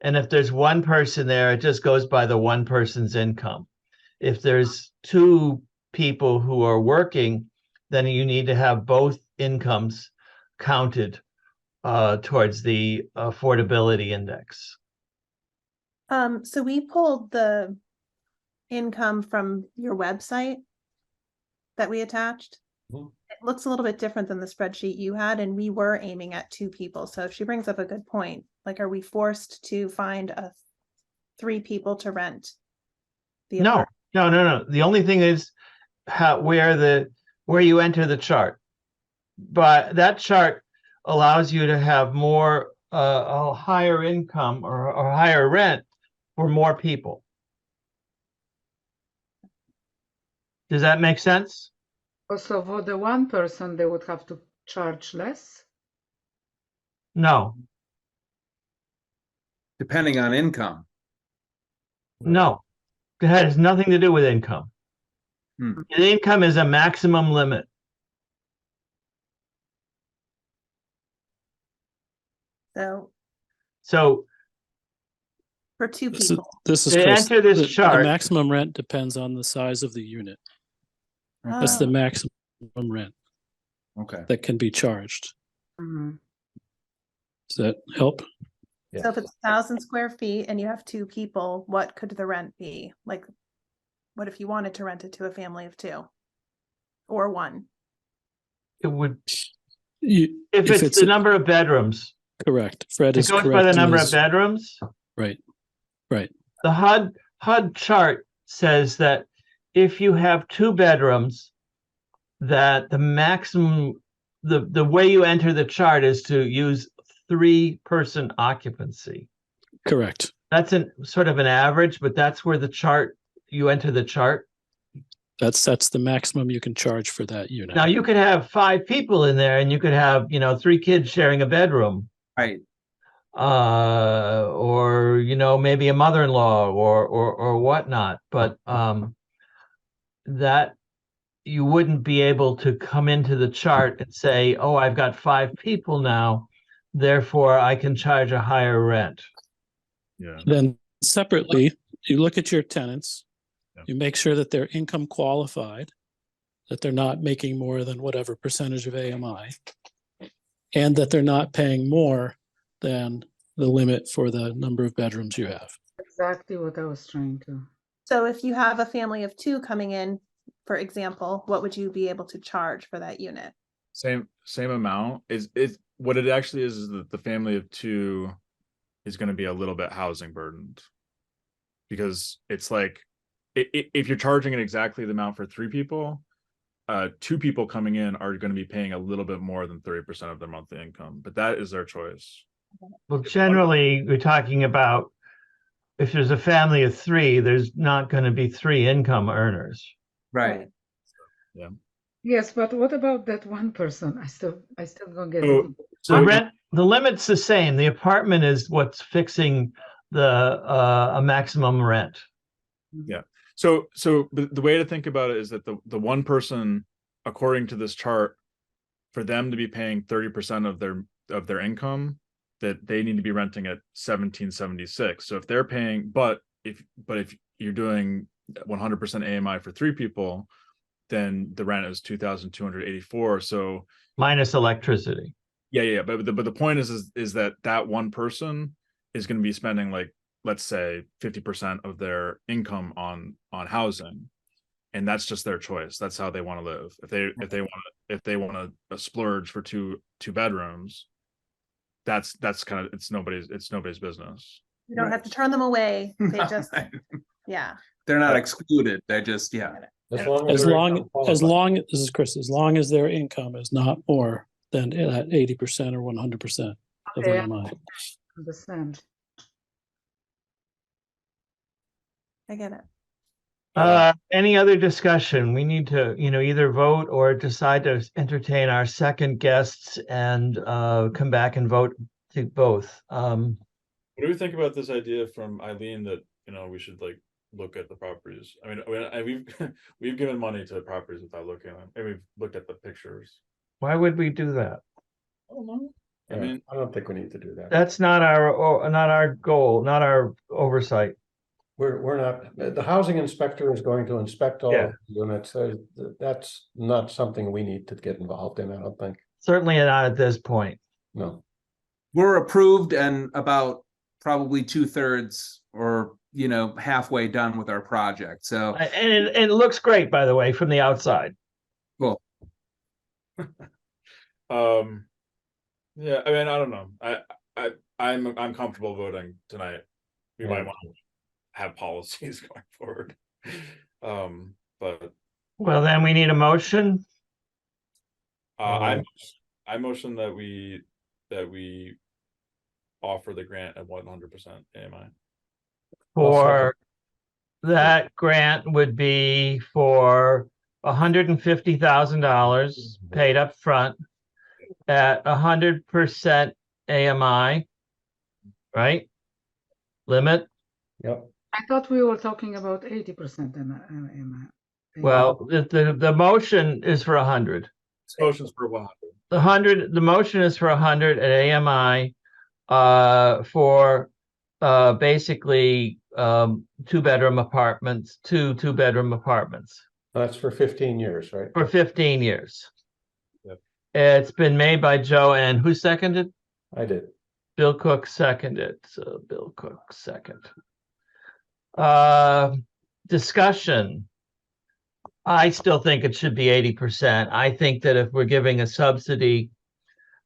And if there's 1 person there, it just goes by the 1 person's income. If there's 2 people who are working, then you need to have both incomes counted towards the affordability index. So we pulled the income from your website that we attached. It looks a little bit different than the spreadsheet you had, and we were aiming at 2 people. So if she brings up a good point, like, are we forced to find 3 people to rent the No, apartment? no. The only thing is where you enter the chart. But that chart allows you to have more a higher income or higher rent for more people. Does that make sense? Also, for the one person, they would have to charge less. No, Depending on income. no. It has nothing to do with income. Hmm. The income is a maximum limit. So So for two This is, people. this is To Chris. enter this The chart- maximum rent depends on the size of the unit. That's the Oh. maximum rent Okay. that can be charged. Mhm. Does that help? So if it's 1,000 square feet and you have two people, what could the rent be? Like, what if you wanted to rent it to a family of two or one? it would, You, if it's the number of bedrooms, correct. Fred it is goes correct. by the in number of his- bedrooms. Right, right. The HUD chart says that if you have 2 bedrooms, that the maximum, the way you enter the chart is to use 3-person occupancy. Correct. That's sort of an average, but that's where you enter the chart. That's the maximum you can charge for that unit. Now you could have 5 people in there and you could have, 3 kids sharing a bedroom. Right. Or maybe a mother-in-law or whatnot, but that you wouldn't be able to come into the chart and say, oh, I've got 5 people now, therefore I can charge a higher rent. Yeah. Then separately, you look at your tenants, Yeah. you make sure that they're income qualified, that they're not making more than whatever percentage of AMI, and that they're not paying more than the limit for the number of bedrooms you have. Exactly what I was trying to. So if you have a family of two coming in, for example, what would you be able to charge for that unit? Same amount. Is what it actually is that the family of 2 is going to be a little bit housing burdened, because it's like if you're charging it exactly the amount for 3 people, 2 people coming in are going to be paying a little bit more than 30% of their monthly income, but that is their choice. Well, generally, we're talking about if there's a family of 3, there's not going to be 3 income earners. Right. Yes, but what about that one person? I still don't get So- it. The limit's the same. The apartment is what's fixing a maximum rent. So the way to think about it is that the one person, according to this chart, for them to be paying 30% of their income, that they need to be renting at 1776. So if they're paying, but if you're doing 100% AMI for 3 people, then the rent is 2,284. So Minus electricity. yeah. But the point is that one person is going to be spending, like, let's say 50% of their income on housing, and that's just their choice. That's how they want to live. If they want to splurge for two bedrooms, that's kind of it's nobody's business. You don't have to turn them away. They just, yeah. They're not excluded. They're just, yeah. As long As they're long, income qualified. this is Chris, as long as their income is not more than that 80% or 100% of Okay, I AMI. understand. I get it. Any other discussion? We need to, either vote or decide to entertain our second guests and come back and vote to both. What do we think about this idea from Eileen that we should look at the properties? I mean, we've given money to properties without looking at them, and we've looked at the pictures. Why would we do that? I don't know. I Yeah, mean, I don't think we need to do that. That's not our goal, not our oversight. We're not, the housing inspector is going to inspect all Yeah. of the units. That's not something we need to get involved in, I don't think. Certainly not at this point. No. We're approved and about probably 2/3 or halfway done with our project. So And it looks great, by the way, from the outside. cool. yeah. I mean, I don't know. I'm comfortable voting tonight. We might want to have policies going forward. But Well, then we need a motion. I motion that we offer the grant at 100% AMI. For that grant would be for $150,000 paid up front at 100% AMI, right? Limit. Yep. I thought we were talking about 80% Well, the motion is for 100. Motions for 100. The motion is for 100 at AMI for basically two-bedroom apartments, two-bedroom apartments That's for 15 years, right? for 15 years. Yep. It's been made by Joe, and who seconded? I did. Bill Cook seconded. So Bill Cook second. Discussion. I still think it should be 80%. I think that if we're giving a subsidy,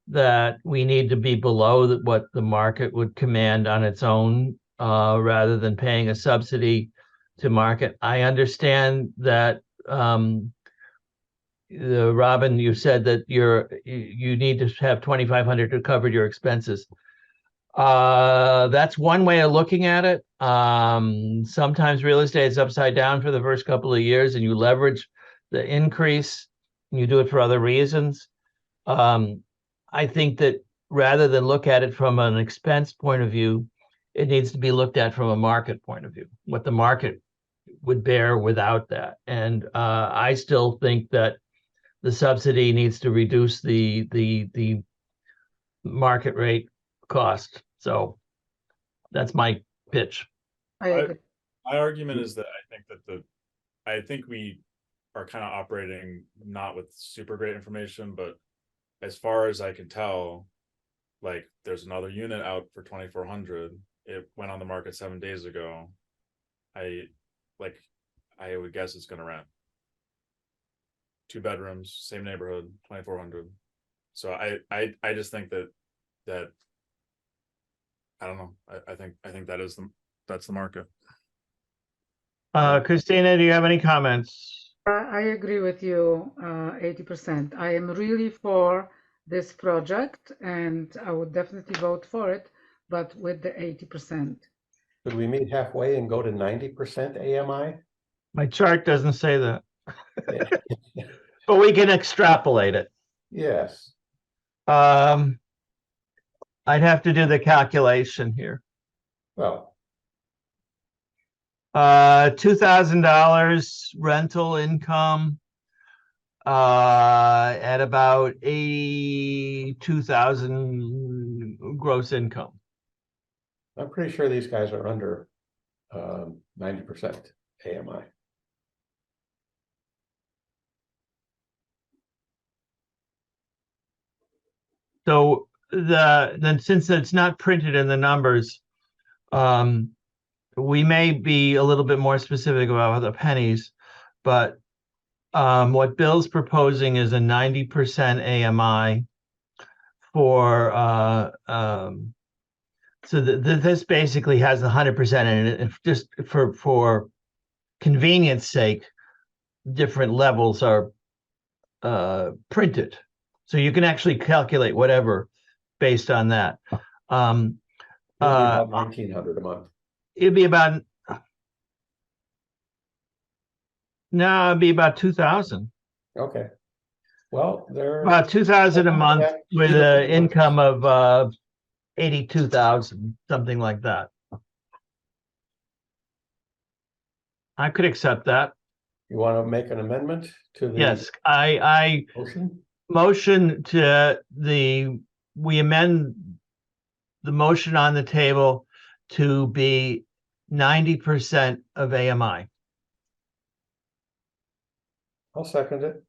that we need to be below what the market would command on its own, rather than paying a subsidy to market. I understand that, Robin, you said that you need to have 2,500 to cover your expenses. That's one way of looking at it. Sometimes real estate is upside down for the first couple of years and you leverage the increase and you do it for other reasons. I think that rather than look at it from an expense point of view, it needs to be looked at from a market point of view, what the market would bear without that. And I still think that the subsidy needs to reduce the market rate cost. So that's my pitch. I agree. My argument is that I think we are kind of operating not with super great information, but as far as I can tell, like there's another unit out for 2,400. It went on the market 7 days ago. I would guess it's gonna rent. 2 bedrooms, same neighborhood, 2,400. So I just think that I don't know. I think that's the market. Christina, do you have any comments? I agree with you, 80%. I am really for this project and I would definitely vote for it, but with the 80%. Could we meet halfway and go to 90% AMI? My chart doesn't say that, Yeah. but we can extrapolate it. Yes. I'd have to do the calculation here. Well, $2,000 rental income at about 82,000 gross income. I'm pretty sure these guys are under 90% AMI. So then since it's not printed in the numbers, we may be a little bit more specific about the pennies, but what Bill's proposing is a 90% AMI for so this basically has 100% in it. If just for convenience sake, different levels are printed, so you can actually calculate whatever based on that. It'd be about 1,900 a month. It'd be about no, it'd be about 2,000. Okay. Well, they're About 2,000 a month with an income of 82,000, something like that. I could accept that. You want to make an amendment to the Yes, I motion? we amend the motion on the table to be 90% of AMI. I'll second it.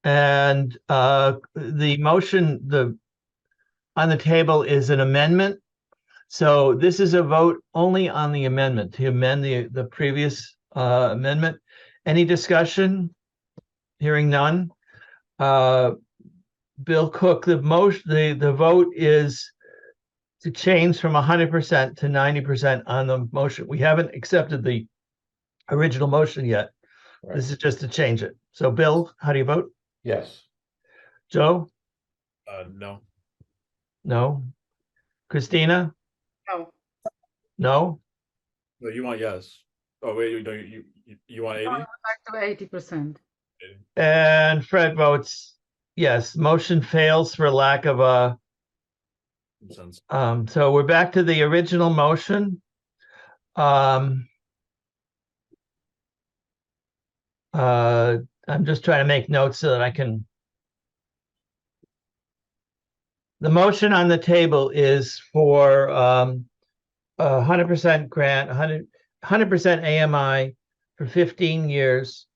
And the motion on the table is an amendment. So this is a vote only on the amendment, to amend the previous amendment. Any discussion? Hearing none. Bill Cook, the vote is to change from 100% to 90% on the motion. We haven't accepted the original motion yet. Right. This is just to change it. So Bill, how do you vote? Yes. No. Joe? No. Christina? No. No. No, you want yes. Oh wait, You want 80? Back to 80%. And Fred votes yes. Motion fails for lack of a. Sense. So we're back to the original motion. I'm just trying to make notes so that I can. The motion on the table is for 100% grant, 100% AMI for 15 years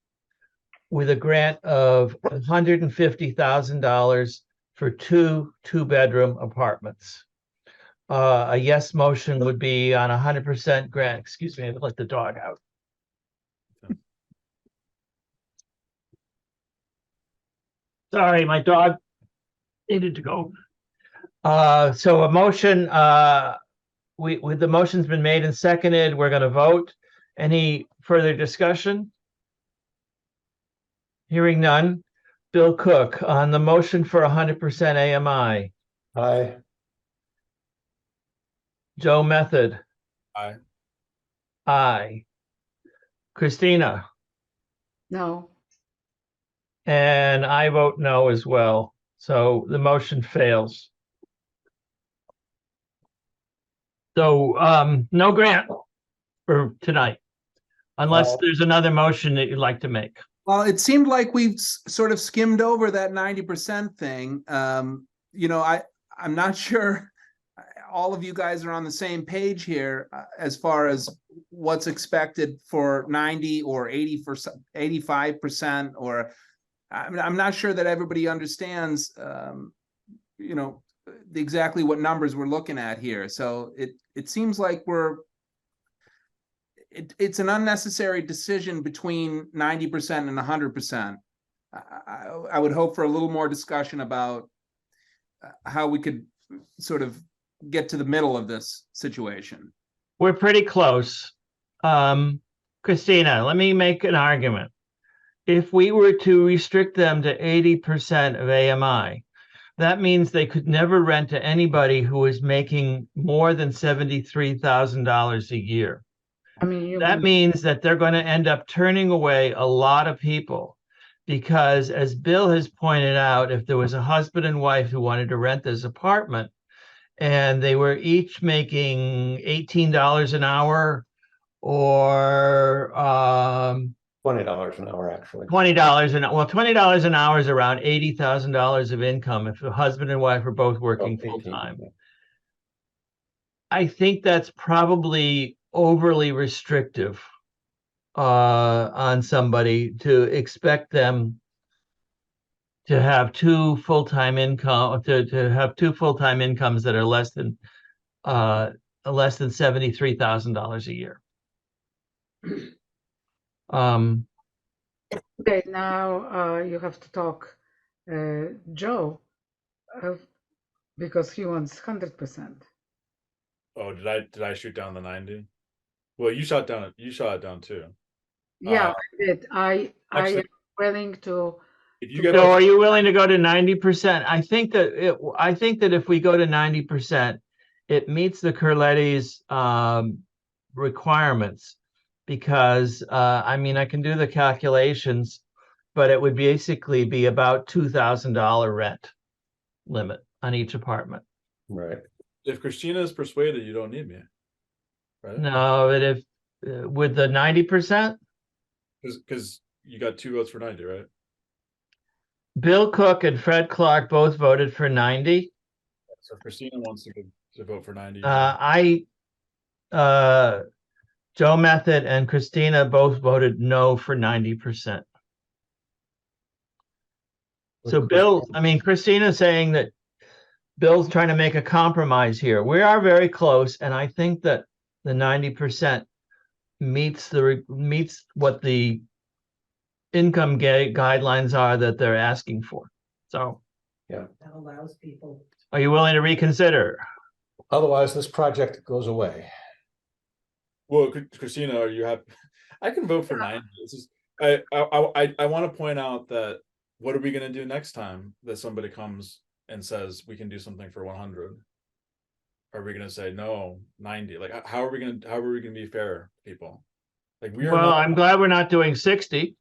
with a grant of $150,000 for two-bedroom apartments. A yes motion would be on 100% grant. Excuse me, I let the dog out. Sorry, my dog needed to go. So a motion, with the motion's been made and seconded, we're gonna vote. Any further discussion? Hearing none. Bill Cook, on the motion for 100% AMI. Aye. Joe Method. Aye. Aye. Christina. No. And I vote no as well. So the motion fails. So no grant for tonight, unless there's another motion that you'd like to make. Well, it seemed like we've sort of skimmed over that 90% thing. You know, I'm not sure all of you guys are on the same page here as far as what's expected for 90 or 85%, or I'm not sure that everybody understands, you know, exactly what numbers we're looking at here. So it seems like it's an unnecessary decision between 90% and 100%. I would hope for a little more discussion about how we could sort of get to the middle of this situation. We're pretty close. Christina, let me make an argument. If we were to restrict them to 80% of AMI, that means they could never rent to anybody who is making more than $73,000 a year. I mean, That means that they're going to end up turning away a lot of people because, as Bill has pointed out, if there was a husband and wife who wanted to rent this apartment and they were each making $18 an hour or $20 an hour, actually. $20 an hour. Well, $20 an hour is around $80,000 of income if the husband and wife are both working full time. Yeah. I think that's probably overly restrictive on somebody to expect them to have two full-time income to have two full-time incomes that are less than $73,000 a year. Okay, now you have to talk, Joe, because he wants 100%. Oh, did I shoot down the 90? Well, you shot it down too. Yeah, I did. I am willing to. If you get So are you willing to go to 90%? I think that if we go to 90%, it meets the Curletti's requirements, because I mean, I can do the calculations, but it would basically be about $2,000 rent limit on each apartment. Right. If Christina is persuaded, you don't need me, right? No, but if with the 90%, because you got 2 votes for 90, right? Bill Cook and Fred Clark both voted for 90. So if Christina wants to vote for 90. Joe Method and Christina both voted no for 90%. So Bill, I mean, Christina's saying that Bill's trying to make a compromise here. We are very close, and I think that the 90% meets what the income guidelines are that they're asking for. So yeah, that allows people. Are you willing to reconsider? Otherwise, this project goes away. Well, Christina, are you happy? I can vote for 90. It's just, I want to point out that what are we going to do next time that somebody comes and says we can do something for 100? Are we going to say no 90? Like, how are we going to be fair, people? Like we are Well, not. I'm glad we're not doing 60.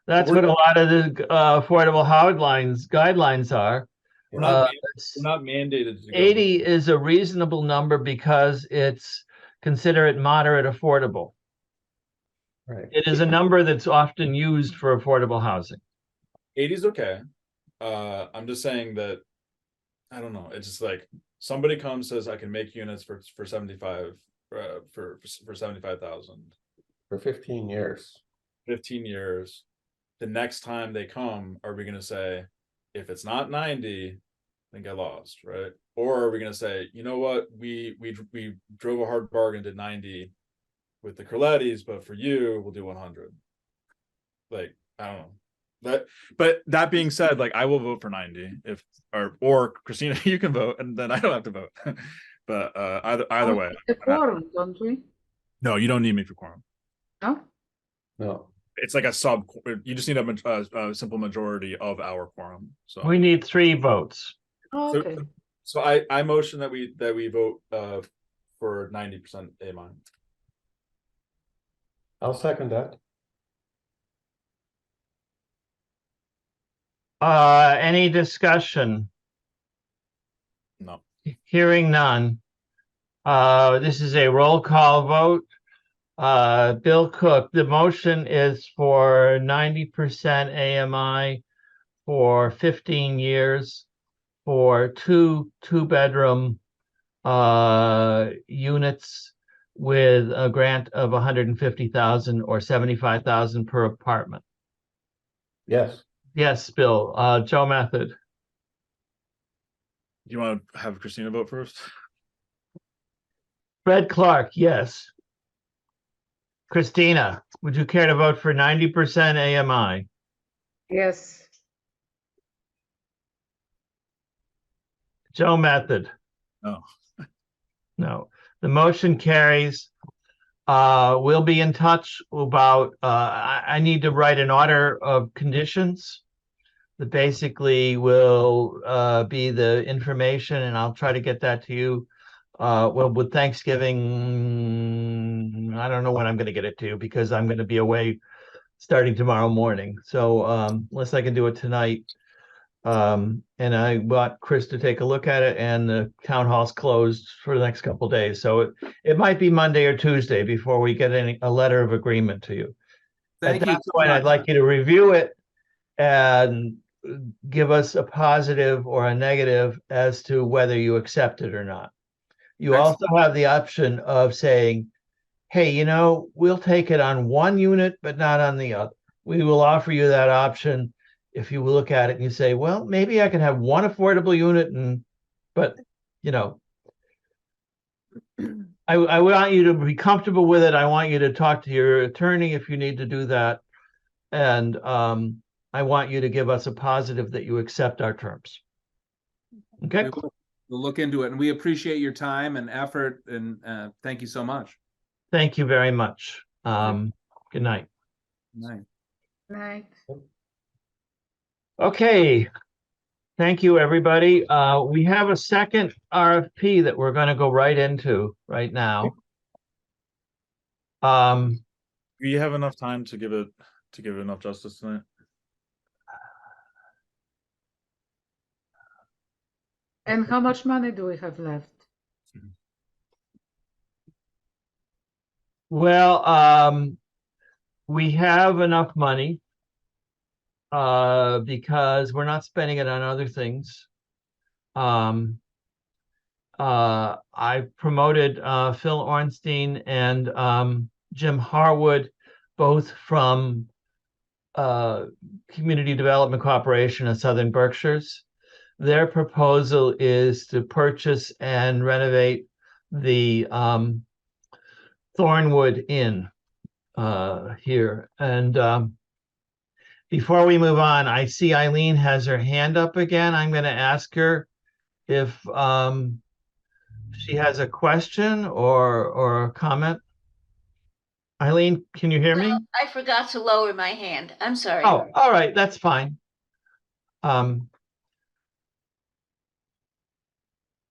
That's We're- what a lot of the affordable guidelines are. We're not, Uh, we're not mandated to go. 80 is a reasonable number because it's considered moderate affordable. Right. It is a number that's often used for affordable housing. 80 is okay. I'm just saying that I don't know. It's just like somebody comes, says I can make units for 75 for 75,000. For 15 years. 15 years. The next time they come, are we going to say, if it's not 90, then get lost, right? Or are we going to say, you know what, we drove a hard bargain to 90 with the Corlettis, but for you, we'll do 100. Like, I don't know. But that being said, like I will vote for 90 if or Christina, you can vote and then I don't have to vote. But either way. The quorum, don't we? No, you don't need me for quorum. No? No. It's like you just need a simple majority of our quorum. So We need 3 votes. Oh, okay. So I motion that we vote for 90% AMI. I'll second that. Any discussion? No. Hearing none. This is a roll call vote. Bill Cook, the motion is for 90% AMI for 15 years for two-bedroom units with a grant of 150,000 or 75,000 per apartment. Yes. Yes, Bill. Joe Method. Do you want to have Christina vote first? Fred Clark, yes. Christina, would you care to vote for 90% AMI? Yes. Joe Method. No. No. The motion carries. We'll be in touch about, I need to write an order of conditions that basically will be the information, and I'll try to get that to you. Well, with Thanksgiving, I don't know when I'm going to get it to you because I'm going to be away starting tomorrow morning. So unless I can do it tonight. And I want Chris to take a look at it, and the town hall's closed for the next couple of days. So it might be Monday or Tuesday before we get a letter of agreement to you. Thank At you that so point, I'd much. like you to review it and give us a positive or a negative as to whether you accept it or not. You Excellent. also have the option of saying, hey, we'll take it on one unit, but not on the other. We will offer you that option if you look at it and you say, well, maybe I can have one affordable unit, but I want you to be comfortable with it. I want you to talk to your attorney if you need to do that. And I want you to give us a positive that you accept our terms. Okay. We'll look into it, and we appreciate your time and effort, and thank you so much. Thank you very much. Good night. Night. Night. Okay. Thank you, everybody. We have a second RFP that we're going to go right into right now. Do you have enough time to give it enough justice tonight? And how much money do we have left? Well, we have enough money because we're not spending it on other things. I promoted Phil Ornstein and Jim Harwood, both from Community Development Corporation of Southern Berkshires. Their proposal is to purchase and renovate the Thornwood Inn here. And before we move on, I see Eileen has her hand up again. I'm going to ask her if she has a question or a comment. Eileen, can you hear me? I forgot to lower my hand. I'm sorry. Oh, all right, that's fine.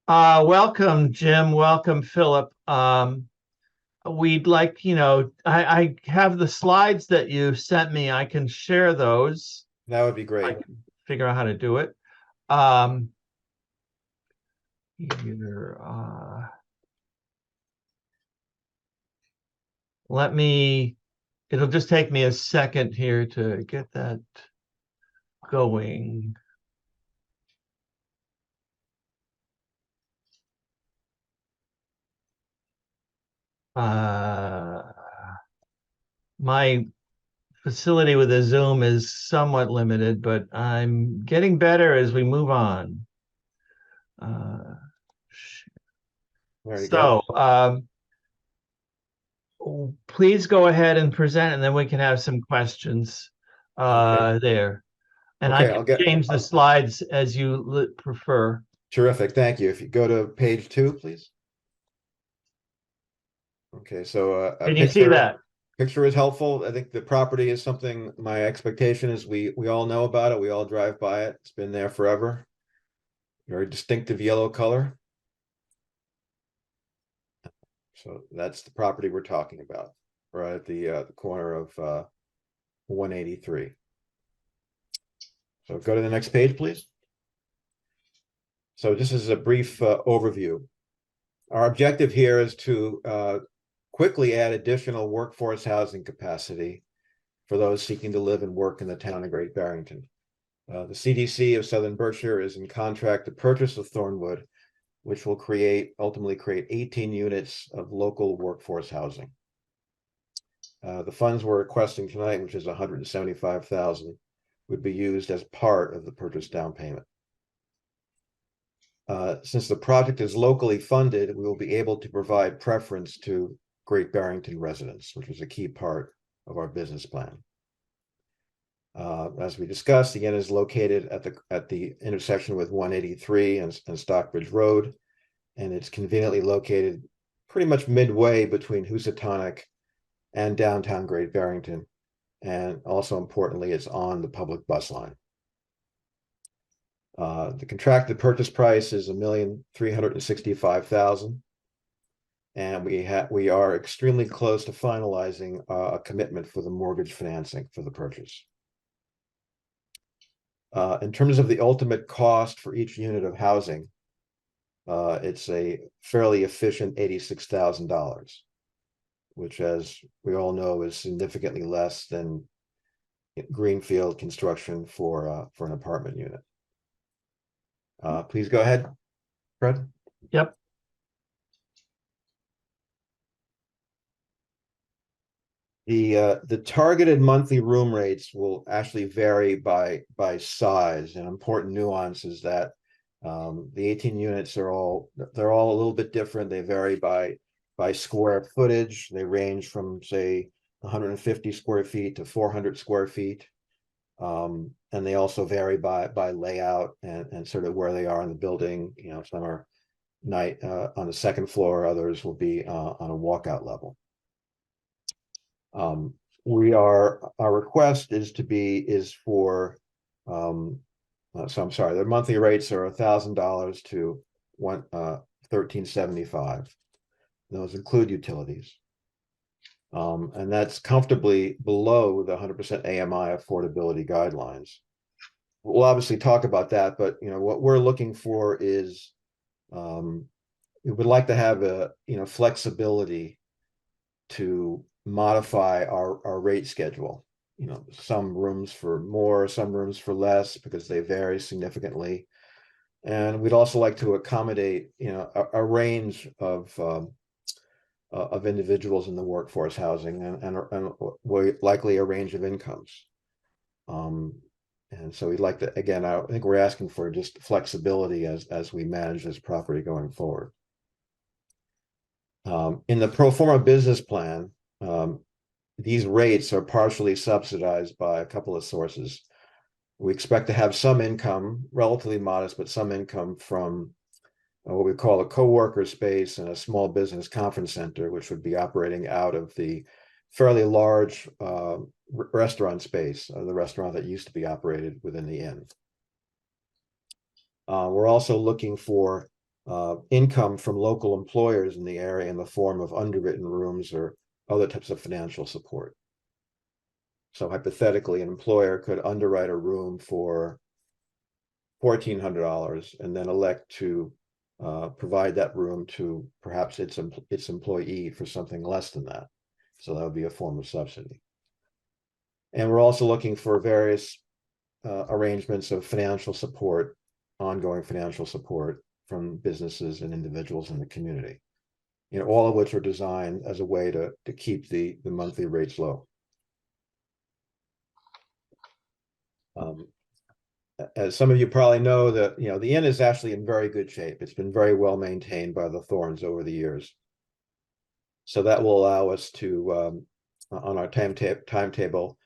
Welcome, Jim. Welcome, Philip. we'd like, I have the slides that you sent me. I can share those. That would be I great. can figure out how to do it. Here, it'll just take me a second here to get that going. My facility with a Zoom is somewhat limited, but I'm getting better as we move on. There you go. Please go ahead and present, and then we can have some questions there. And I Okay, can change the slides as you prefer. Terrific, thank you. If you go to page 2, please. Okay, so Can you see that? Picture is helpful. I think the property is something, my expectation is we all know about it. We all drive by it. It's been there forever. Very distinctive yellow color. So that's the property we're talking about, right at the corner of 183. So go to the next page, please. So this is a brief overview. Our objective here is to quickly add additional workforce housing capacity for those seeking to live and work in the town of Great Barrington. The CDC of Southern Berkshire is in contract to purchase of Thornwood, which will ultimately create 18 units of local workforce housing. The funds we're requesting tonight, which is $175,000, would be used as part of the purchase down payment. Since the project is locally funded, we will be able to provide preference to Great Barrington residents, which was a key part of our business plan. As we discussed, again, is located at the intersection with 183 and Stockbridge Road, and it's conveniently located pretty much midway between Housatonic and downtown Great Barrington, and also importantly, it's on the public bus line. The contracted purchase price is $1,365,000, and we are extremely close to finalizing a commitment for the mortgage financing for the purchase. In terms of the ultimate cost for each unit of housing, it's a fairly efficient $86,000, which, as we all know, is significantly less than greenfield construction for an apartment unit. Please go ahead, Fred. Yep. The targeted monthly room rates will actually vary by size. An important nuance is that the 18 units they're all a little bit different. They vary by square footage. They range from, say, 150 square feet to 400 square feet. And they also vary by layout and sort of where they are in the building. Some are on the second floor, others will be on a walkout level. Our request is for so I'm sorry, their monthly rates are $1,000 to $1,375. Those include utilities. And that's comfortably below the 100% AMI affordability guidelines. We'll obviously talk about that, but what we're looking for is we would like to have flexibility to modify our rate schedule. Some rooms for more, some rooms for less, because they vary significantly. And we'd also like to accommodate a range of individuals in the workforce housing and likely a range of incomes. And so we'd like to, again, I think we're asking for just flexibility as we manage this property going forward. In the pro forma business plan, these rates are partially subsidized by a couple of sources. We expect to have some income, relatively modest, but some income from what we call a co-worker space and a small business conference center, which would be operating out of the fairly large restaurant space, the restaurant that used to be operated within the inn. We're also looking for income from local employers in the area in the form of underwritten rooms or other types of financial support. So hypothetically, an employer could underwrite a room for $1,400 and then elect to provide that room to perhaps its employee for something less than that. So that would be a form of subsidy. And we're also looking for various arrangements of financial support, ongoing financial support from businesses and individuals in the community, all of which are designed as a way to keep the monthly rates low. As some of you probably know, that the inn is actually in very good shape. It's been very well maintained by the Thorns over the years. So that will allow us to, on our timetable,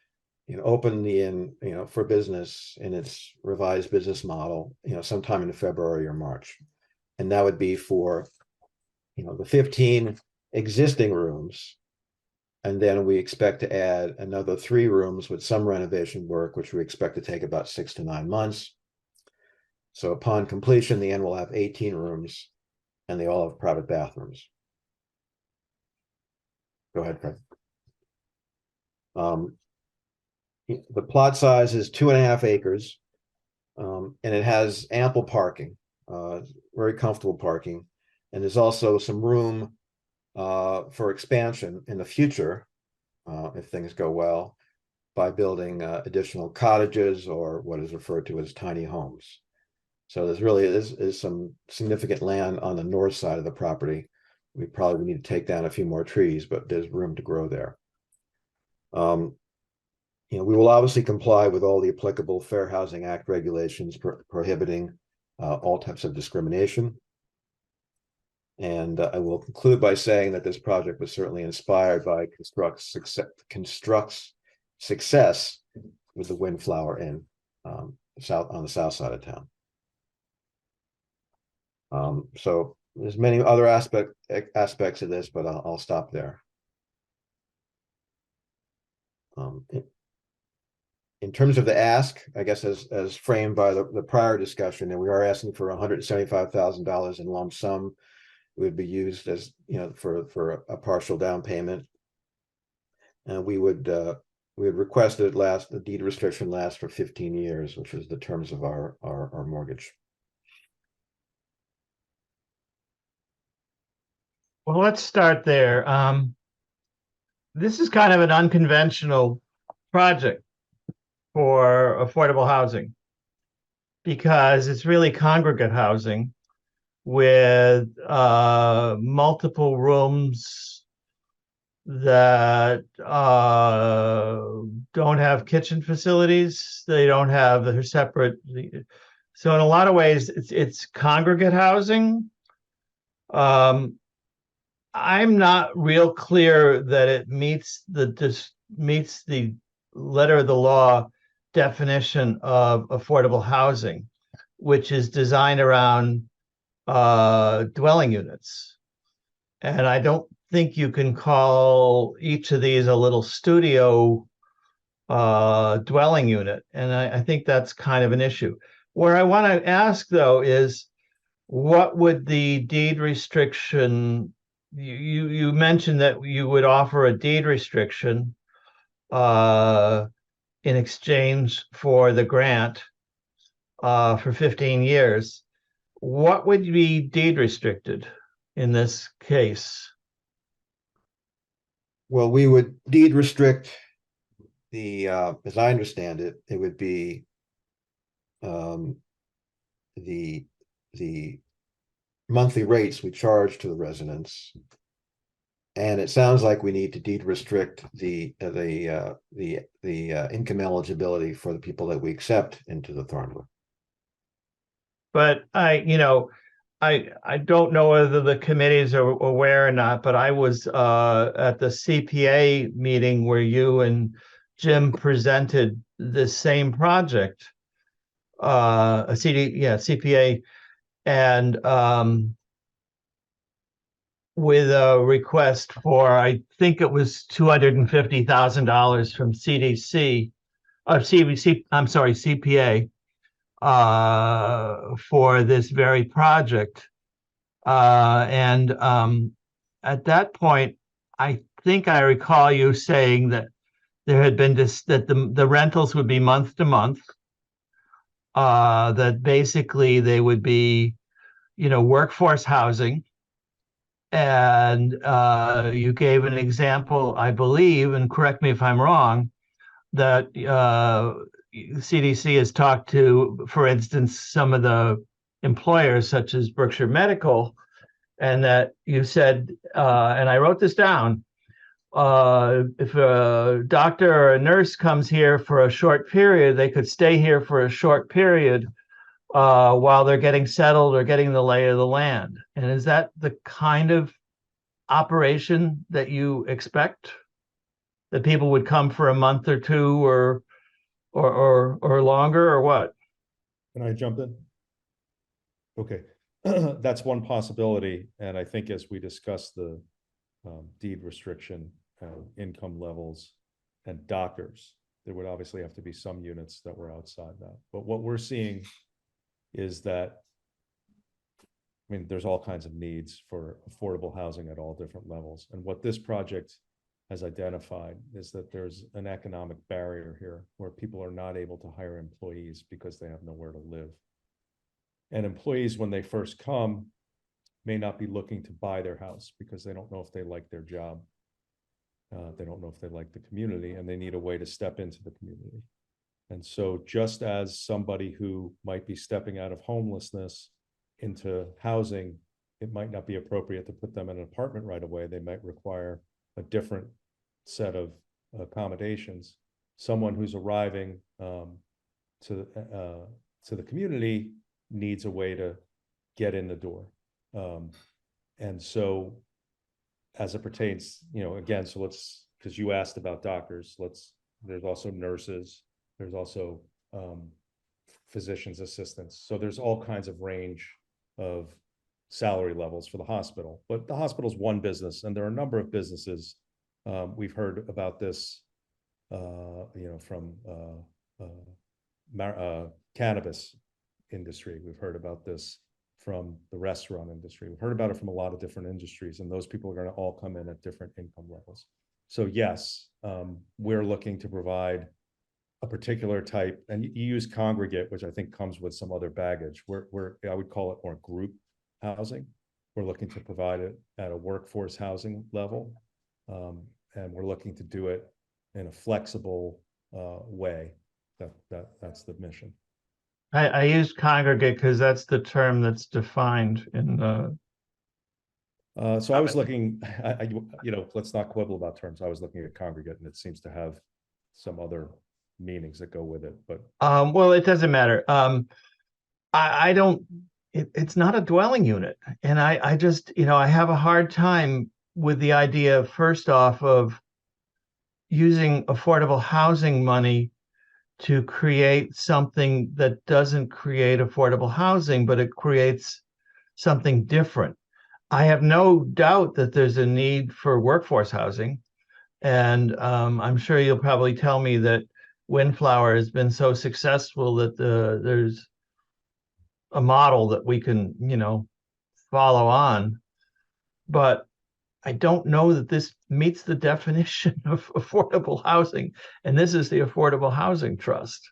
open the inn, for business in its revised business model, sometime in February or March. And that would be for, the 15 existing rooms. And then we expect to add another 3 rooms with some renovation work, which we expect to take about 6 to 9 months. So upon completion, the inn will have 18 rooms, and they all have private bathrooms. Go ahead, Fred. The plot size is 2.5 acres, and it has ample parking, very comfortable parking. And there's also some room for expansion in the future, if things go well, by building additional cottages or what is referred to as tiny homes. So there's really is some significant land on the north side of the property. We probably need to take down a few more trees, but there's room to grow there. We will obviously comply with all the applicable Fair Housing Act regulations prohibiting all types of discrimination. And I will conclude by saying that this project was certainly inspired by Construct's success with the Windflower Inn on the south side of town. So there's many other aspects of this, but I'll stop there. In terms of the ask, I guess as framed by the prior discussion, and we are asking for $175,000 in lump sum. It would be used as for a partial down payment, and we would request that the deed restriction lasts for 15 years, which is the terms of our mortgage. Well, let's start there. This is kind of an unconventional project for affordable housing because it's really congregate housing with multiple rooms that don't have kitchen facilities. They don't have their separate. So in a lot of ways, it's congregate housing. I'm not real clear that it meets the letter of the law definition of affordable housing, which is designed around dwelling units. And I don't think you can call each of these a little studio dwelling unit. And I think that's kind of an issue. Where I want to ask, though, is what would the deed restriction, you mentioned that you would offer a deed restriction in exchange for the grant for 15 years. What would be deed restricted in this case? Well, we would deed restrict as I understand it, it would be the monthly rates we charge to the residents, and it sounds like we need to deed restrict the income eligibility for the people that we accept into the Thornwood. But I don't know whether the committees are aware or not, but I was at the CPA meeting where you and Jim presented the same project, CPA, and with a request for, I think it was $250,000 from CDC, or CBC, I'm sorry, CPA, for this very project. And at that point, I think I recall you saying that there had been this, that the rentals would be month to month. That basically they would be, workforce housing. And you gave an example, I believe, and correct me if I'm wrong, that CDC has talked to, for instance, some of the employers such as Berkshire Medical, and that you said, and I wrote this down, if a doctor or a nurse comes here for a short period, they could stay here for a short period while they're getting settled or getting the lay of the land. And is that the kind of operation that you expect? That people would come for a month or two or longer, or what? Can I jump in? Okay, that's one possibility. And I think as we discuss the deed restriction, income levels, and doctors, there would obviously have to be some units that were outside that. But what we're seeing is that, I mean, there's all kinds of needs for affordable housing at all different levels. And what this project has identified is that there's an economic barrier here where people are not able to hire employees because they have nowhere to live. And employees, when they first come, may not be looking to buy their house because they don't know if they like their job. They don't know if they like the community, and they need a way to step into the community. And so just as somebody who might be stepping out of homelessness into housing, it might not be appropriate to put them in an apartment right away. They might require a different set of accommodations. Someone who's arriving to the community needs a way to get in the door. And so as it pertains, again, so let's, because you asked about doctors, there's also nurses, there's also physician's assistants. So there's all kinds of range of salary levels for the hospital, but the hospital's one business, and there are a number of businesses. We've heard about this, from cannabis industry. We've heard about this from the restaurant industry. We've heard about it from a lot of different industries, and those people are going to all come in at different income levels. So yes, we're looking to provide a particular type, and you use congregate, which I think comes with some other baggage. I would call it more group housing. We're looking to provide it at a workforce housing level, and we're looking to do it in a flexible way. That's the mission. I use congregate because that's the term that's defined in the. So I was looking, let's not quibble about terms. I was looking at congregate, and it seems to have some other meanings that go with it, but well, it doesn't matter. I don't. It's not a dwelling unit, and I just, I have a hard time with the idea, first off, of using affordable housing money to create something that doesn't create affordable housing, but it creates something different. I have no doubt that there's a need for workforce housing. And I'm sure you'll probably tell me that Windflower has been so successful that there's a model that we can, follow on. But I don't know that this meets the definition of affordable housing. And this is the Affordable Housing Trust.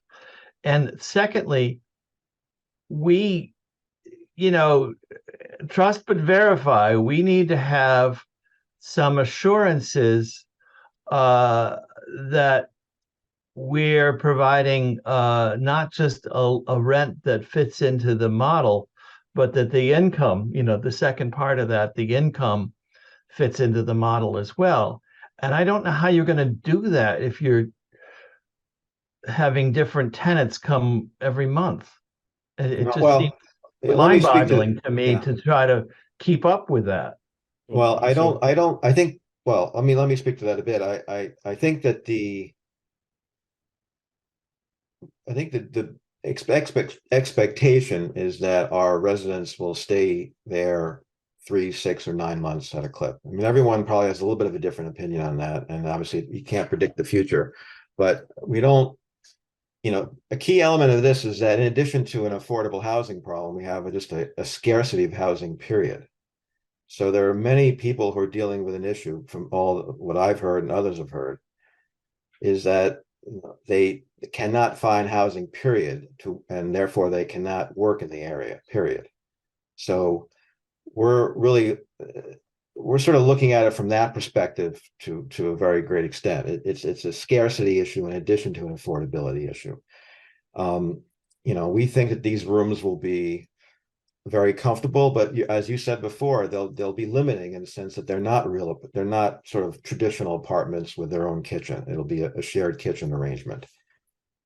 And secondly, we, trust but verify. We need to have some assurances that we're providing not just a rent that fits into the model, but that the income, the second part of that, the income fits into the model as well. And I don't know how you're going to do that if you're having different tenants come every month. It just seems mind-boggling to me to try to keep up with that. Well, I think, well, let me speak to that a bit. I think that the expectation is that our residents will stay there 3, 6, or 9 months at a clip. I mean, everyone probably has a little bit of a different opinion on that, and obviously you can't predict the future, but we don't, a key element of this is that in addition to an affordable housing problem, we have just a scarcity of housing, period. So there are many people who are dealing with an issue from all what I've heard and others have heard, is that they cannot find housing, period, and therefore they cannot work in the area, period. So we're really we're sort of looking at it from that perspective to a very great extent. It's a scarcity issue in addition to an affordability issue. We think that these rooms will be very comfortable, but as you said before, they'll be limiting in the sense that they're not sort of traditional apartments with their own kitchen. It'll be a shared kitchen arrangement.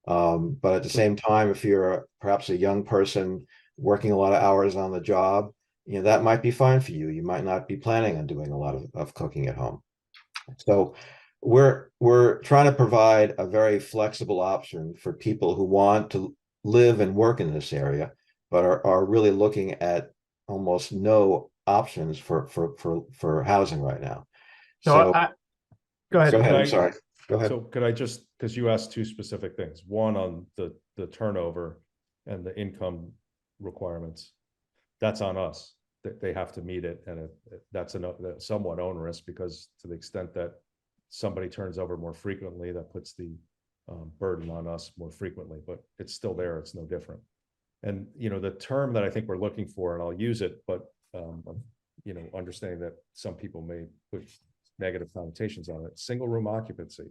But at the same time, if you're perhaps a young person working a lot of hours on the job, that might be fine for you. You might not be planning on doing a lot of cooking at home. So we're trying to provide a very flexible option for people who want to live and work in this area, but are really looking at almost no options for housing right now. So go ahead. Go ahead. Could I'm I- sorry. Go ahead. So could I just, because you asked two specific things, one on the turnover and the income requirements, that's on us. They have to meet it, and that's somewhat onerous, because to the extent that somebody turns over more frequently, that puts the burden on us more frequently, but it's still there. It's no different. And, the term that I think we're looking for, and I'll use it, but, understanding that some people may put negative connotations on it, single room occupancy.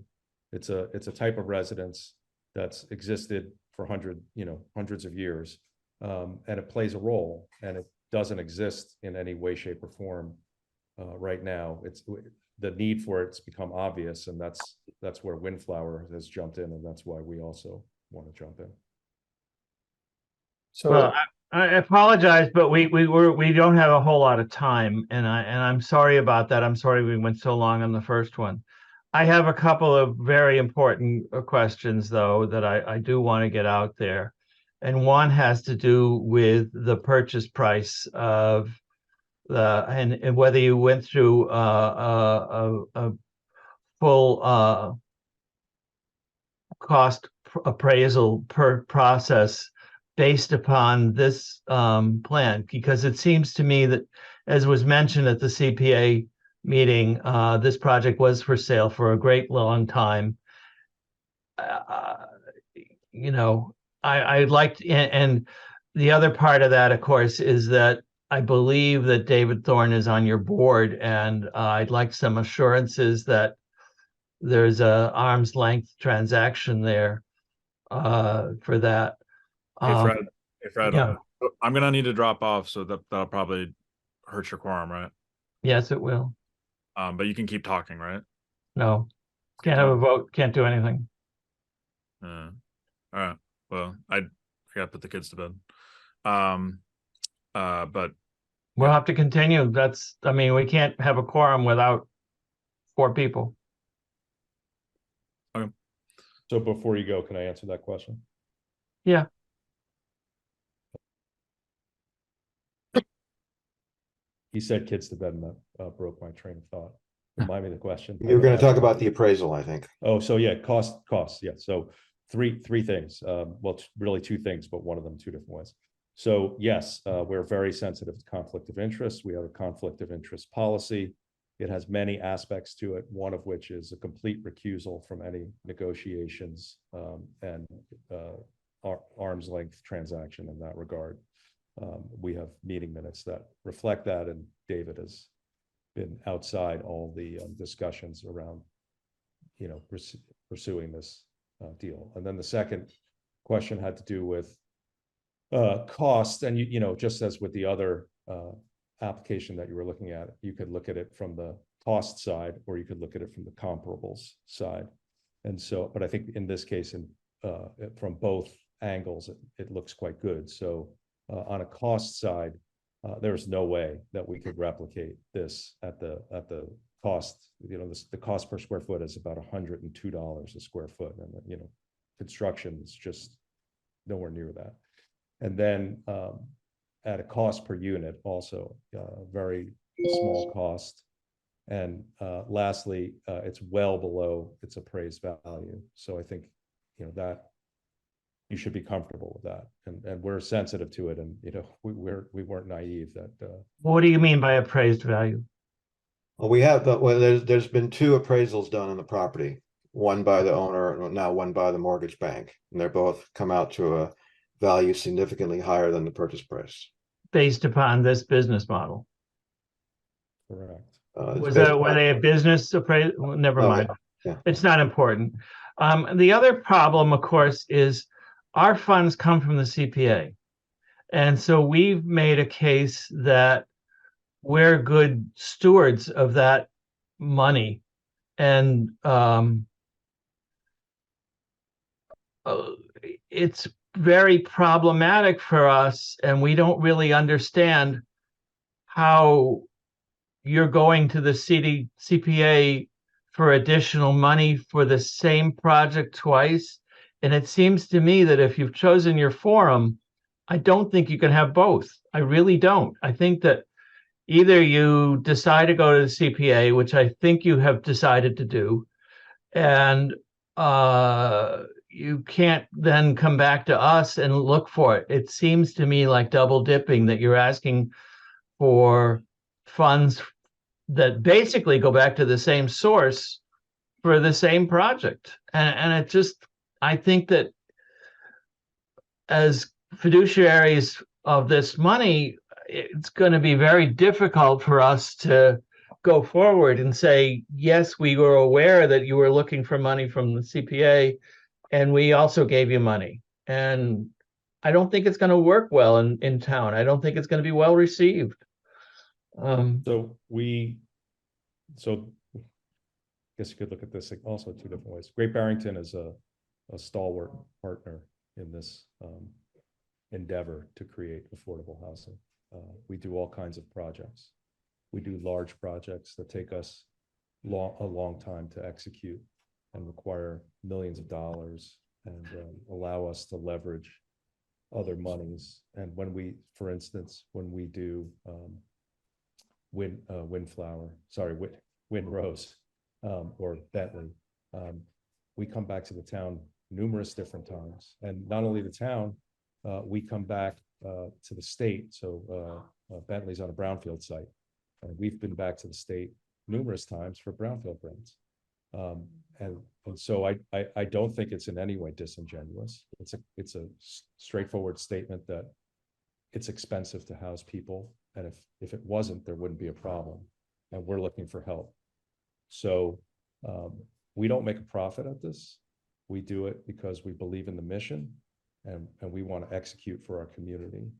It's a type of residence that's existed for hundreds of years. And it plays a role, and it doesn't exist in any way, shape, or form right now. It's the need for it's become obvious, and that's where Windflower has jumped in, and that's why we also want to jump in. So Well, I apologize, but we don't have a whole lot of time, and I'm sorry about that. I'm sorry we went so long on the first one. I have a couple of very important questions, though, that I do want to get out there. And one has to do with the purchase price of and whether you went through a full cost appraisal process based upon this plan, because it seems to me that, as was mentioned at the CPA meeting, this project was for sale for a great long time. I'd like to, and the other part of that, of course, is that I believe that David Thorne is on your board, and I'd like some assurances that there's a arm's length transaction there for that. Hey, Fred, yeah. I'm gonna need to drop off, so that'll probably hurt your quorum, right? Yes, it will. But you can keep talking, right? No, Keep can't have a talking. vote, can't do anything. All right. Well, I gotta put the kids to bed. But We'll have to continue. We can't have a quorum without 4 people. okay. So before you go, can I answer that question? Yeah. He said kids to bed, and that broke my train of thought. Remind me of the question. You're going to talk about the appraisal, I think. Oh, so yeah, costs. Yeah. So three things. Well, it's really 2 things, but one of them 2 different ways. So yes, we're very sensitive to conflict of interest. We have a conflict of interest policy. It has many aspects to it, one of which is a complete recusal from any negotiations and arm's length transaction in that regard. We have meeting minutes that reflect that, and David has been outside all the discussions around, pursuing this deal. And then the second question had to do with cost, and just as with the other application that you were looking at, you could look at it from the cost side, or you could look at it from the comparables side. And so, but I think in this case, from both angles, it looks quite good. So on a cost side, there's no way that we could replicate this at the cost. The cost per square foot is about $102 a square foot, and construction is just nowhere near that. And then at a cost per unit, also very small cost. And lastly, it's well below its appraised value. So I think that you should be comfortable with that. And we're sensitive to it. And, you know, we weren't naive that, What do you mean by appraised value? Well, there's been two appraisals done on the property, one by the owner, and now one by the mortgage bank. And they're both come out to a value significantly higher than the purchase price. Based upon this business model? correct. Were they a business appraisal? Well, never Oh, mind. yeah. It's not important. The other problem, of course, is our funds come from the CPA. And so we've made a case that we're good stewards of that money. And it's very problematic for us, and we don't really understand how you're going to the CPA for additional money for the same project twice. And it seems to me that if you've chosen your forum, I don't think you can have both. I really don't. I think that either you decide to go to the CPA, which I think you have decided to do, and you can't then come back to us and look for it. It seems to me like double dipping, that you're asking for funds that basically go back to the same source for the same project. And it just, I think that as fiduciaries of this money, it's going to be very difficult for us to go forward and say, yes, we were aware that you were looking for money from the CPA, and we also gave you money. And I don't think it's going to work well in town. I don't think it's going to be well received. So I guess you could look at this also two different ways. Great Barrington is a stalwart partner in this endeavor to create affordable housing. We do all kinds of projects. We do large projects that take us a long time to execute and require millions of dollars and allow us to leverage other monies. And when we, for instance, when we do Windrose or Bentley, we come back to the town numerous different times. And not only the town, we come back to the state. So Bentley's on a brownfield site. And we've been back to the state numerous times for brownfield grants. And so I don't think it's in any way disingenuous. It's a straightforward statement that it's expensive to house people. And if it wasn't, there wouldn't be a problem. And we're looking for help. So we don't make a profit at this. We do it because we believe in the mission and we want to execute for our community.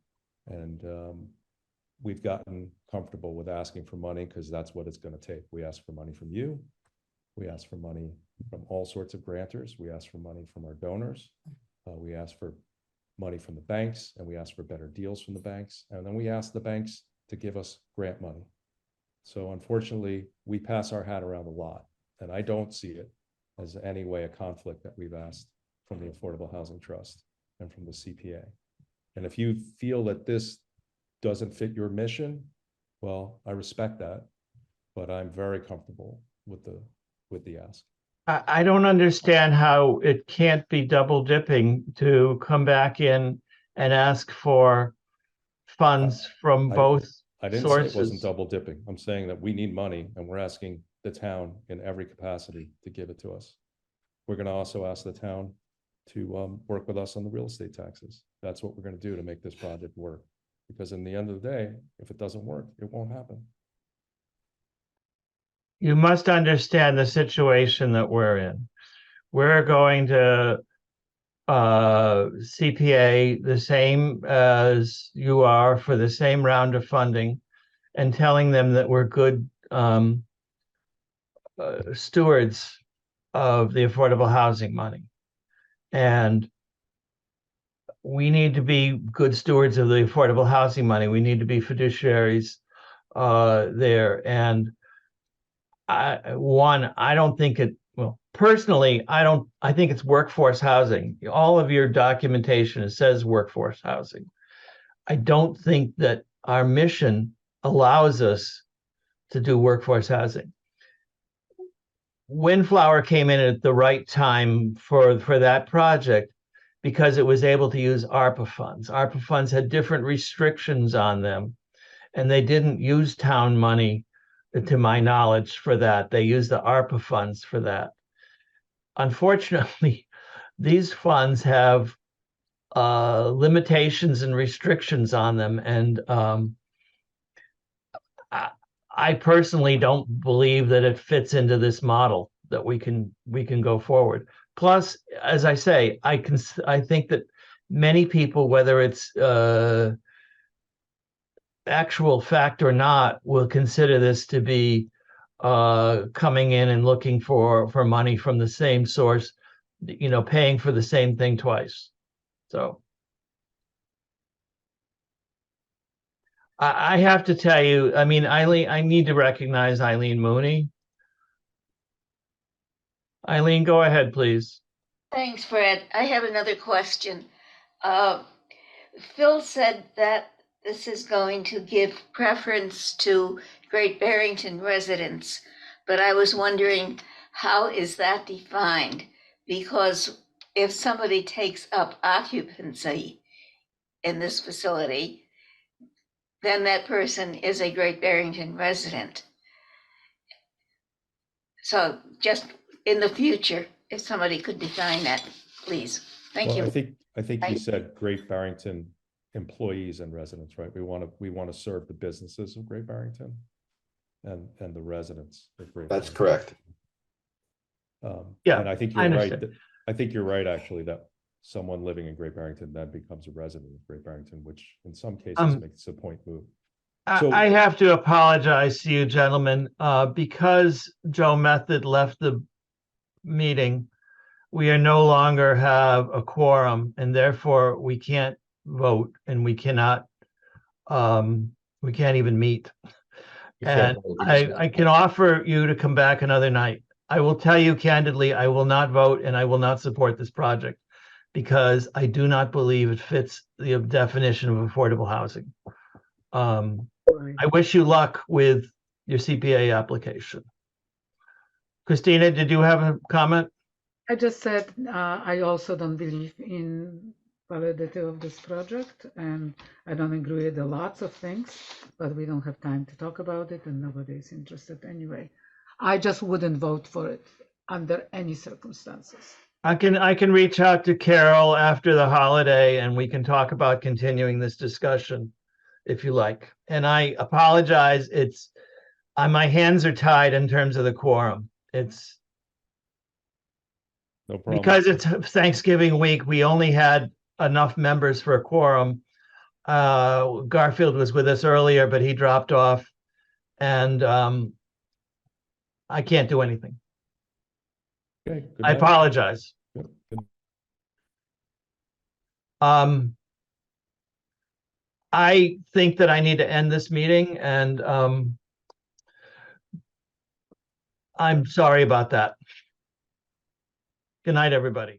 And we've gotten comfortable with asking for money because that's what it's going to take. We ask for money from you. We ask for money from all sorts of grantors. We ask for money from our donors. We ask for money from the banks, and we ask for better deals from the banks. And then we ask the banks to give us grant money. So unfortunately, we pass our hat around a lot. And I don't see it as any way a conflict that we've asked from the Affordable Housing Trust and from the CPA. And if you feel that this doesn't fit your mission, well, I respect that, but I'm very comfortable with the ask. I don't understand how it can't be double dipping to come back in and ask for funds from both I didn't sources. say it wasn't double dipping. I'm saying that we need money and we're asking the town in every capacity to give it to us. We're going to also ask the town to work with us on the real estate taxes. That's what we're going to do to make this project work. Because in the end of the day, if it doesn't work, it won't happen. You must understand the situation that we're in. We're going to CPA the same as you are for the same round of funding, and telling them that we're good stewards of the affordable housing money. And we need to be good stewards of the affordable housing money. We need to be fiduciaries there. And I don't think it, well, personally, I think it's workforce housing. All of your documentation, it says workforce housing. I don't think that our mission allows us to do workforce housing. Windflower came in at the right time for that project, because it was able to use ARPA funds. ARPA funds had different restrictions on them, and they didn't use town money, to my knowledge, for that. They used the ARPA funds for that. Unfortunately, these funds have limitations and restrictions on them, and I personally don't believe that it fits into this model that we can go forward. Plus, as I say, I think that many people, whether it's actual fact or not, will consider this to be coming in and looking for money from the same source, paying for the same thing twice. So I have to tell you, I mean, Eileen, I need to recognize Eileen Mooney. Eileen, go ahead, please. Thanks, Fred. I have another question. Phil said that this is going to give preference to Great Barrington residents, but I was wondering, how is that defined? Because if somebody takes up occupancy in this facility, then that person is a Great Barrington resident. So just in the future, if somebody could define that, please. Thank you. I think you said Great Barrington employees and residents, right? We want to serve the businesses of Great Barrington and the residents of Great That's Barrington. correct. Yeah, and I think you're right. I think you're right, actually, that someone living in Great Barrington then becomes a resident of Great Barrington, which in some cases makes a point move. So, I have to apologize to you, gentlemen, because Joe Method left the meeting. We are no longer have a quorum, and therefore we can't vote, and we cannot even meet. And I can offer you to come back another night. I will tell you candidly, I will not vote and I will not support this project because I do not believe it fits the definition of affordable housing. I wish you luck with your CPA application. Christina, did you have a comment? I just said I also don't believe in validity of this project, and I don't agree with lots of things, but we don't have time to talk about it, and nobody is interested anyway. I just wouldn't vote for it under any circumstances. I can reach out to Carol after the holiday, and we can talk about continuing this discussion if you like. And I apologize. My hands are tied in terms of the quorum. It's no problem. because it's Thanksgiving week. We only had enough members for a quorum. Garfield was with us earlier, but he dropped off, and I can't do anything. Okay, good I night. apologize. Yep, good. I think that I need to end this meeting, and I'm sorry about that. Good night, everybody.